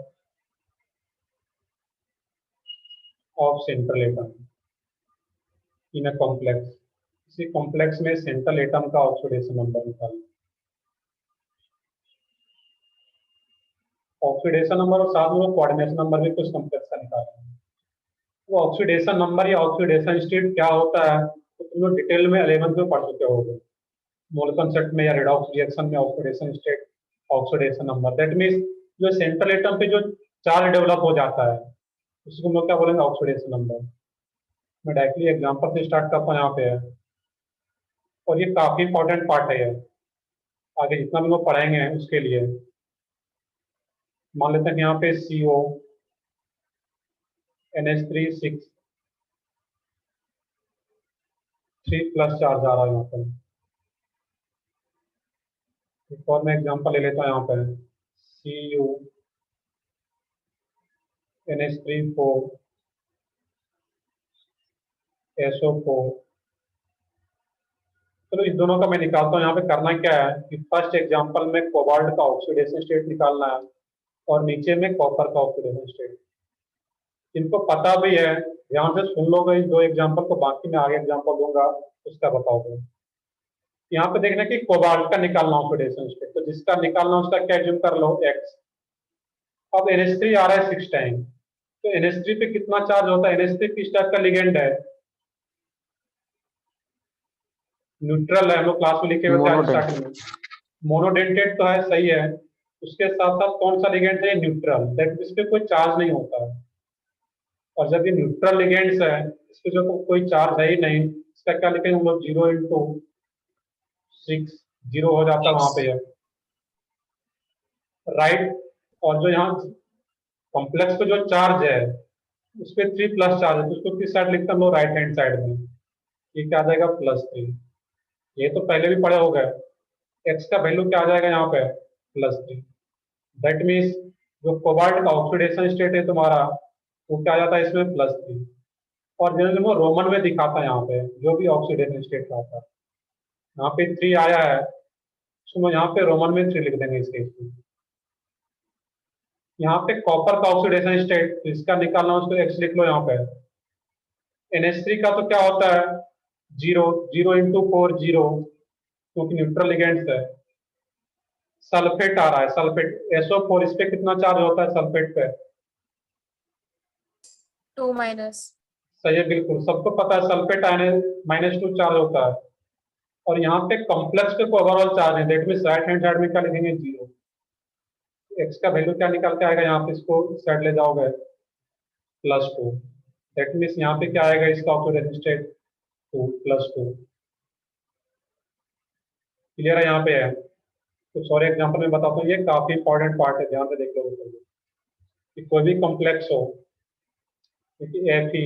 of central atom in a complex. किसी कॉम्प्लेक्स में सेंट्रल एटम का ऑक्सीडेशन नंबर निकालना। ऑक्सीडेशन नंबर और साथ में कोऑर्डिनेशन नंबर भी कुछ कॉम्प्लेक्स का निकालना है। वो ऑक्सीडेशन नंबर या ऑक्सीडेशन स्टेट क्या होता है तो तुम लोग डिटेल में 11th में पढ़ चुके होगे, मोलकन सेट में या रेडॉक्स रिएक्शन में oxidation state, oxidation number. That means जो सेंट्रल एटम पे जो चार्ज डेवलप हो जाता है उसको हम लोग क्या बोलेंगे, ऑक्सीडेशन नंबर। मैं डायरेक्टली एग्जांपल से स्टार्ट करता हूँ यहाँ पे है, और ये काफी इंपॉर्टेंट पार्ट है ये, आगे जितना भी लोग पढ़ाएंगे उसके लिए। मान लेते हैं कि यहाँ पे CO NH3 6 3+ चार्ज आ रहा है यहाँ पर। एक और मैं एग्जांपल ले लेता हूँ यहाँ पर, Cu NH3 4 SO4। चलो इस दोनों का मैं निकालता हूँ। यहाँ पे करना क्या है कि फर्स्ट एग्जांपल में कोबाल्ट का ऑक्सीडेशन स्टेट निकालना है और नीचे में कॉपर का ऑक्सीडेशन स्टेट। इनको पता भी है, ध्यान से सुन लोगे इन दो एग्जांपल को, बाकी मैं आगे एग्जांपल दूंगा उसका बताओगे। यहाँ पे देखना कि कोबाल्ट का निकालना ऑक्सीडेशन स्टेट, तो जिसका निकालना उसका क्या एज्यूम कर लो, X। अब NH3 आ रहा है 6 टाइम, तो NH3 पे कितना चार्ज होता है, NH3 किस टाइप का लिगेंड है, न्यूट्रल है, हम लोग क्लास में लिखे हुए थे स्टार्टिंग में। मोनोडेंटेड तो है, सही है। उसके साथ साथ कौन सा लिगेंड है, न्यूट्रल, दैट इस पे कोई चार्ज नहीं होता है। और जब ये न्यूट्रल लिगेंड्स है, इस पे जो कोई चार्ज है ही नहीं, इसका क्या लिखेंगे हम लोग, 0 × 6 0 हो जाता है वहां पे, राइट। और जो यहाँ कॉम्प्लेक्स पे जो चार्ज है उस पे 3+ चार्ज है, तो उसको किस साइड लिखते हैं हम लोग, राइट हैंड साइड में। ये क्या आ जाएगा, +3। ये तो पहले भी पढ़े हो गए। X का वैल्यू क्या आ जाएगा यहाँ पे, +3। दैट मीन्स जो कोबाल्ट का ऑक्सीडेशन स्टेट है तुम्हारा वो क्या आ जाता है इसमें, +3। और जनरली वो रोमन में दिखाता है यहाँ पे, जो भी ऑक्सीडेशन स्टेट आता है। यहाँ पे 3 आया है, उसको यहाँ पे रोमन में 3 लिख देंगे इस केस में। यहाँ पे कॉपर का ऑक्सीडेशन स्टेट, इसका निकालना उसको X लिख लो यहाँ पे। NH3 का तो क्या होता है, 0 0 × 4 0, क्योंकि न्यूट्रल लिगेंड्स है। सल्फेट आ रहा है, सल्फेट SO4, इस पे कितना चार्ज होता है सल्फेट पे, 2-। सही है, बिल्कुल सबको पता है सल्फेट आयन -2 चार्ज होता है। और यहाँ पे कॉम्प्लेक्स पे ओवरऑल चार्ज है, that means right hand side में क्या लिखेंगे, 0। X का वैल्यू क्या निकल के आएगा, यहाँ पे इसको साइड ले जाओगे, +2। दैट मीन्स यहाँ पे क्या आएगा इसका ऑक्सीडेशन स्टेट, 2 +2। क्लियर है, यहाँ पे है। कुछ और एग्जांपल में बताता हूँ, ये काफी इंपॉर्टेंट पार्ट है, ध्यान से देख लो कि कोई भी कॉम्प्लेक्स हो, क्योंकि Fe।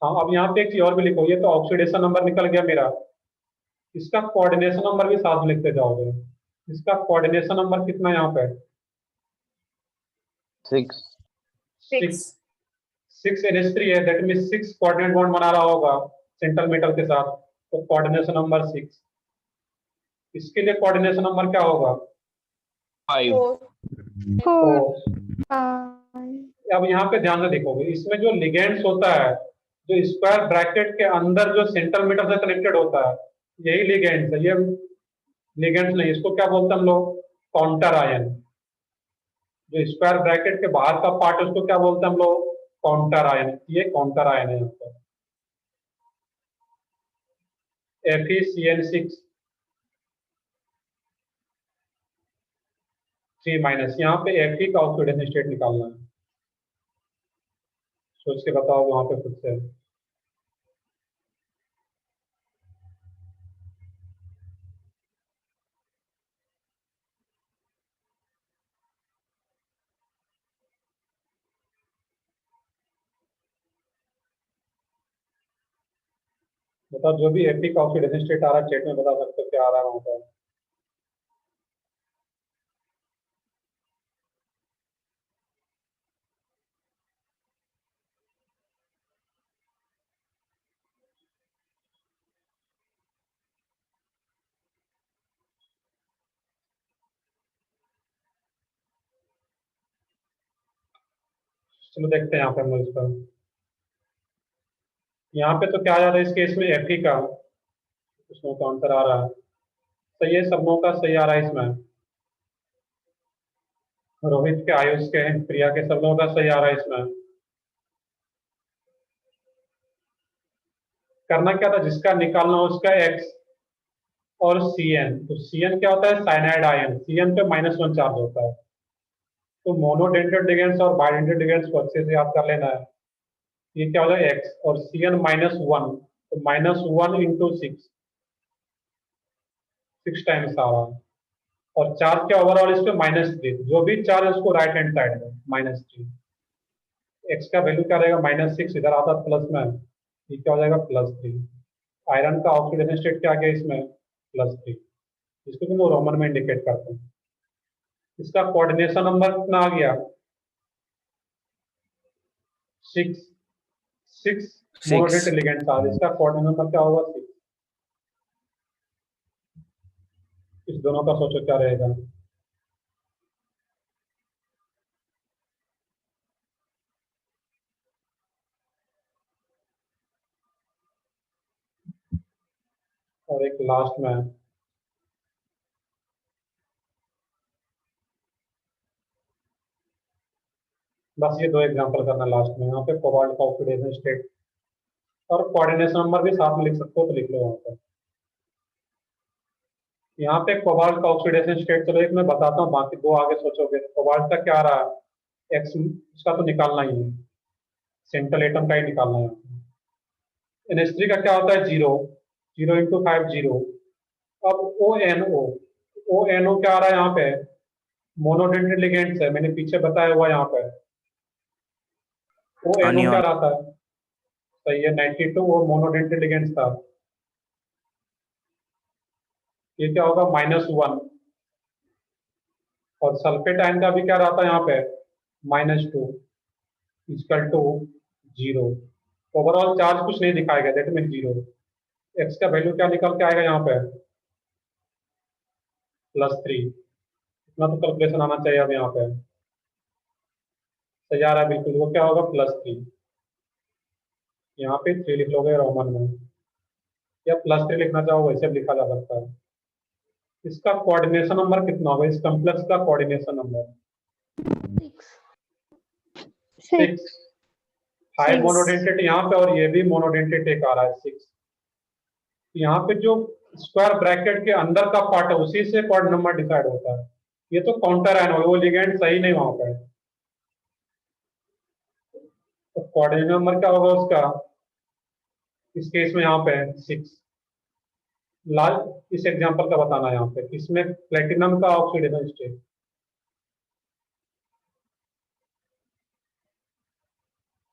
हाँ, अब यहाँ पे एक चीज और भी लिखो, ये तो ऑक्सीडेशन नंबर निकल गया मेरा, इसका कोऑर्डिनेशन नंबर भी साथ में लिखते जाओगे। इसका कोऑर्डिनेशन नंबर कितना है यहाँ पे, 6 6। 6 NH3 है, दैट मीन्स 6 कोऑर्डिनेट बॉन्ड बना रहा होगा सेंट्रल मेटल के साथ, तो कोऑर्डिनेशन नंबर 6। इसके लिए कोऑर्डिनेशन नंबर क्या होगा, 5 4। अब यहाँ पे ध्यान से देखोगे, इसमें जो लिगेंड्स होता है, जो स्क्वायर ब्रैकेट के अंदर जो सेंट्रल मेटल से कनेक्टेड होता है, यही लिगेंड्स है। ये लिगेंड्स नहीं, इसको क्या बोलते हैं हम लोग, काउंटर आयन। जो स्क्वायर ब्रैकेट के बाहर का पार्ट है उसको क्या बोलते हैं हम लोग, काउंटर आयन। ये काउंटर आयन है यहाँ पर, FeCN6 3-। यहाँ पे Fe का ऑक्सीडेशन स्टेट निकालना है, सोच के बताओ वहां पे खुद से। बताओ, जो भी Fe का ऑक्सीडेशन स्टेट आ रहा है चैट में बता सकते हो क्या आ रहा है वहां पर। चलो देखते हैं यहाँ पे हम लोग इसका। यहाँ पे तो क्या आ जा रहा है इस केस में, Fe का उसमें काउंटर आ रहा है, सही है, सब लोगों का सही आ रहा है इसमें। रोहित के, आयुष के, प्रिया के, सब लोगों का सही आ रहा है इसमें। करना क्या था, जिसका निकालना हो उसका एक्स और CN। तो CN क्या होता है, साइनाइड आयन, CN पे -1 चार्ज होता है। तो मोनोडेंटेड लिगेंड्स और बाइडेंटेड लिगेंड्स को अच्छे से याद कर लेना है। ये क्या हो जाएगा एक्स और CN -1, तो -1 इंटू 6 टाइम्स आ रहा है। और चार्ज क्या ओवरऑल इस पे -3, जो भी चार्ज है उसको राइट हैंड साइड में -3। एक्स का वैल्यू क्या रहेगा, -6, इधर आता प्लस में, ये क्या हो जाएगा +3। आयरन का ऑक्सीडेशन स्टेट क्या आ गया इसमें, +3, इसको तुम रोमन में इंडिकेट करते हैं। इसका कोऑर्डिनेशन नंबर कितना आ गया, 6। 6 मोनोडेंटेड लिगेंड्स आ गए, इसका कोऑर्डिनेशन नंबर क्या होगा, 6। इस दोनों का सोचो क्या रहेगा। और एक लास्ट में बस ये 2 एग्जांपल करना लास्ट में। यहाँ पे कोबाल्ट का ऑक्सीडेशन स्टेट और कोऑर्डिनेशन नंबर भी साथ में लिख सकते हो तो लिख लो यहाँ पे। यहाँ पे कोबाल्ट का ऑक्सीडेशन स्टेट, चलो एक मैं बताता हूँ, बाकी 2 आगे सोचोगे। कोबाल्ट का क्या आ रहा है, एक्स, उसका तो निकालना ही है, सेंट्रल एटम का ही निकालना है। NH3 का क्या होता है, 0, 0 इंटू 5 0। अब ONO क्या आ रहा है यहाँ पे, मोनोडेंटेड लिगेंड्स है, मैंने पीछे बताया हुआ यहाँ पे। ONO क्या रहता है, सही है 92, वो मोनोडेंटेड लिगेंड्स था। ये क्या होगा, -1। और सल्फेट आयन का भी क्या रहता है यहाँ पे, -2 इक्वल टू 0। ओवरऑल चार्ज कुछ नहीं दिखाएगा, दैट मीन 0। एक्स का वैल्यू क्या निकल के आएगा यहाँ पे, +3। इतना तो कैलकुलेशन आना चाहिए अब यहाँ पे, सही आ रहा है बिल्कुल। वो क्या होगा, +3। यहाँ पे 3 लिख लोगे रोमन में, या +3 लिखना चाहो वैसे भी लिखा जा सकता है। इसका कोऑर्डिनेशन नंबर कितना होगा, इस कॉम्प्लेक्स का कोऑर्डिनेशन नंबर 6। 5 मोनोडेंटेट यहाँ पे और ये भी मोनोडेंटेट एक आ रहा है 6। यहाँ पे जो स्क्वायर ब्रैकेट के अंदर का पार्ट है उसी से कोऑर्ड नंबर डिसाइड होता है। ये तो काउंटर आयन होगा, वो लिगेंड सही नहीं वहां पर। तो कोऑर्डिनेट नंबर क्या होगा उसका, इस केस में यहाँ पे 6। लाल इस एग्जांपल का बताना है यहाँ पे, इसमें प्लेटिनम का ऑक्सीडेशन स्टेट,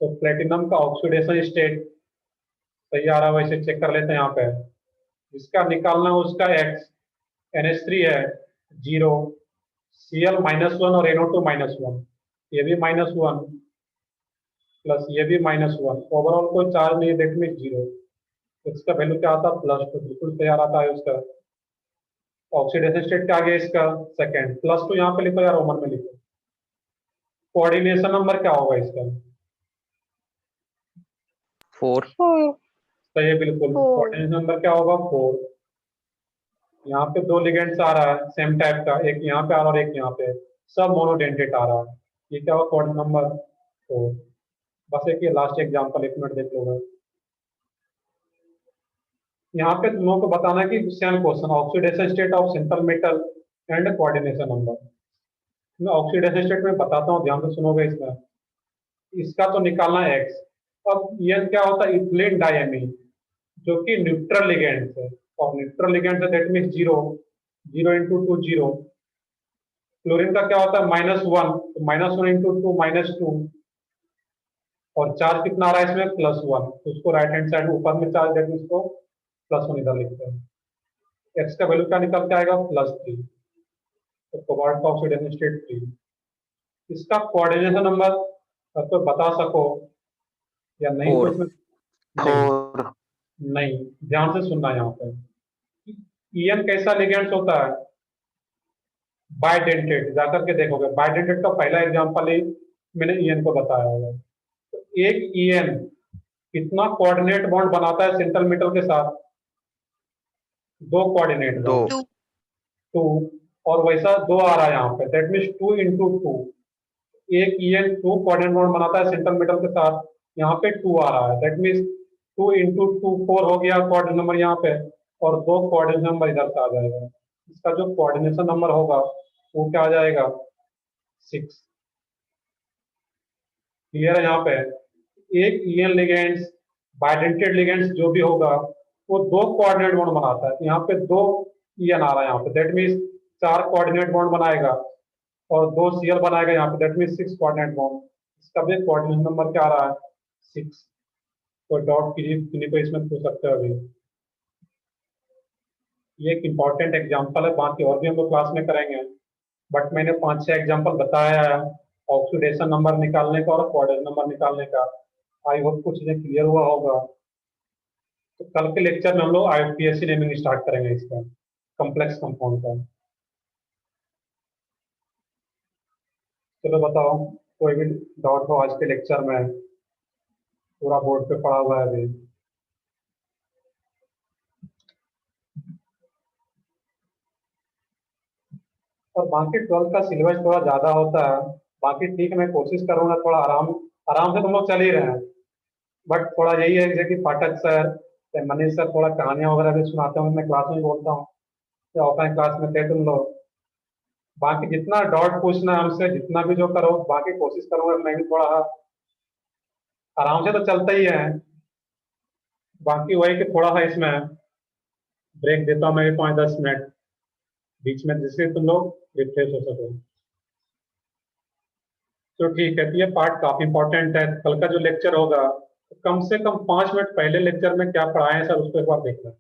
तो प्लेटिनम का ऑक्सीडेशन स्टेट सही आ रहा है, वैसे चेक कर लेते हैं यहाँ पे। जिसका निकालना है उसका एक्स, NH3 है 0, Cl -1 और NO2 -1, ये भी -1 प्लस ये भी -1, ओवरऑल कोई चार्ज नहीं है, दैट मीन 0। इसका वैल्यू क्या आता है, +2, बिल्कुल तैयार आता है उसका। ऑक्सीडेशन स्टेट क्या आ गया इसका, सेकंड, +2 यहाँ पे लिखो या रोमन में लिखो। कोऑर्डिनेशन नंबर क्या होगा इसका, 4। सही है बिल्कुल। कोऑर्डिनेशन नंबर क्या होगा, 4। यहाँ पे 2 लिगेंड्स आ रहा है सेम टाइप का, एक यहाँ पे आ रहा है और एक यहाँ पे, सब मोनोडेंटेट आ रहा है। ये क्या होगा, कोऑर्डिनेशन नंबर 4। बस एक ये लास्ट एग्जांपल 1 मिनट देख लो। यहाँ पे तुम लोगों को बताना है कि same question, oxidation state of simple metal and coordination number. मैं ऑक्सीडेशन स्टेट में बताता हूँ, ध्यान से सुनोगे इसमें। इसका तो निकालना है एक्स। अब ये क्या होता है, इथिलीन डायमीन, जो कि न्यूट्रल लिगेंड है, और न्यूट्रल लिगेंड है दैट मीन 0, 0 इंटू 2 0। क्लोरीन का क्या होता है, -1, तो -1 इंटू 2 -2, और चार्ज कितना आ रहा है इसमें, +1, तो उसको राइट हैंड साइड ऊपर में चार्ज देते हैं, उसको +1 इधर लिखते हैं। एक्स का वैल्यू क्या निकल के आएगा, +3, तो कोबाल्ट का ऑक्सीडेशन स्टेट 3। इसका कोऑर्डिनेशन नंबर तो बता सको या नहीं, तो 4। इसमें 4। नहीं, ध्यान से सुनना यहाँ पे। EN कैसा लिगेंड्स होता है, बाइडेंटेट, जाकर के देखोगे बाइडेंटेट का पहला एग्जांपल ही मैंने EN को बताया होगा। तो एक EN कितना कोऑर्डिनेट बॉन्ड बनाता है सेंट्रल मेटल के साथ, 2 कोऑर्डिनेट 2। बॉन्ड, 2, और वैसा 2 आ रहा है यहाँ पे, दैट मीन्स 2 इंटू 2। एक EN 2 कोऑर्डिनेट बॉन्ड बनाता है सेंट्रल मेटल के साथ, यहाँ पे 2 आ रहा है, दैट मीन्स 2 इंटू 2 4 हो गया कोऑर्डिनेट नंबर यहाँ पे, और 2 कोऑर्डिनेट नंबर इधर से आ जाएगा। इसका जो कोऑर्डिनेशन नंबर होगा वो क्या आ जाएगा, 6। क्लियर है? यहाँ पे एक ईएन लिगेंड्स बाइडेंटेड लिगेंड्स जो भी होगा वो 2 कोऑर्डिनेट बॉन्ड बनाता है। तो यहाँ पे 2 ईएन आ रहा है यहाँ पे, दैट मीन्स 4 कोऑर्डिनेट बॉन्ड बनाएगा, और 2 सीएल बनाएगा यहाँ पे, दैट मीन्स 6 कोऑर्डिनेट बॉन्ड। इसका भी कोऑर्डिनेट नंबर क्या आ रहा है, 6। तो डॉट किन्हीं को इसमें पूछ सकते हो अभी। ये एक इंपॉर्टेंट एग्जाम्पल है, बाकी और भी हम लोग क्लास में करेंगे, बट मैंने 5-6 एग्जाम्पल बताया है ऑक्सीडेशन नंबर निकालने का और कोऑर्डिनेट नंबर निकालने का। आई होप कुछ चीजें क्लियर हुआ होगा। तो कल के लेक्चर में हम लोग आईयूपीएसी नेमिंग स्टार्ट करेंगे इसका, कॉम्प्लेक्स कंपाउंड का। चलो बताओ, कोई भी डाउट हो आज के लेक्चर में? पूरा बोर्ड पे पड़ा हुआ है अभी। और बाकी 12 का सिलेबस थोड़ा ज्यादा होता है, बाकी ठीक, मैं कोशिश करूंगा थोड़ा आराम आराम से तुम लोग चल ही रहे हैं, बट थोड़ा यही है जैसे कि पाठक सर या मनीष सर थोड़ा कहानियां वगैरह भी सुनाते हैं, मैं क्लास में बोलता हूँ, तो ऑफलाइन क्लास में थे तुम लोग। बाकी जितना डाउट पूछना है हमसे, जितना भी जो करो, बाकी कोशिश करूंगा मैं भी थोड़ा आराम से तो चलता ही है। बाकी वही कि थोड़ा सा इसमें ब्रेक देता हूँ मैं भी 5-10 मिनट बीच में, जिससे तुम लोग रिफ्रेश हो सको। तो ठीक है, तो ये पार्ट काफी इंपॉर्टेंट है। कल का जो लेक्चर होगा तो कम से कम 5 मिनट पहले लेक्चर में क्या पढ़ाए हैं सर उसको एक बार देख लें।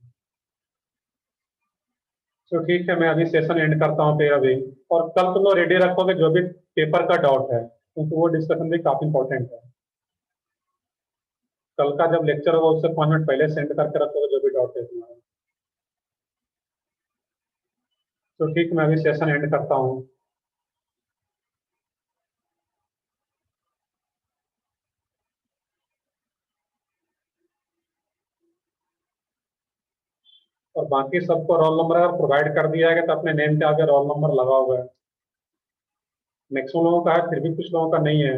तो ठीक है, मैं अभी सेशन एंड करता हूँ फिर अभी, और कल तुम लोग रेडी रखोगे जो भी पेपर का डाउट है, क्योंकि वो डिस्कशन भी काफी इंपॉर्टेंट है। कल का जब लेक्चर होगा उससे 5 मिनट पहले सेंड करके रखोगे जो भी डाउट है तुम्हारा। तो ठीक, मैं अभी सेशन एंड करता हूँ। और बाकी सबको रोल नंबर अगर प्रोवाइड कर दिया गया तो अपने नेम के आगे रोल नंबर लगा हुआ है। मैक्सिमम लोगों का है, फिर भी कुछ लोगों का नहीं है।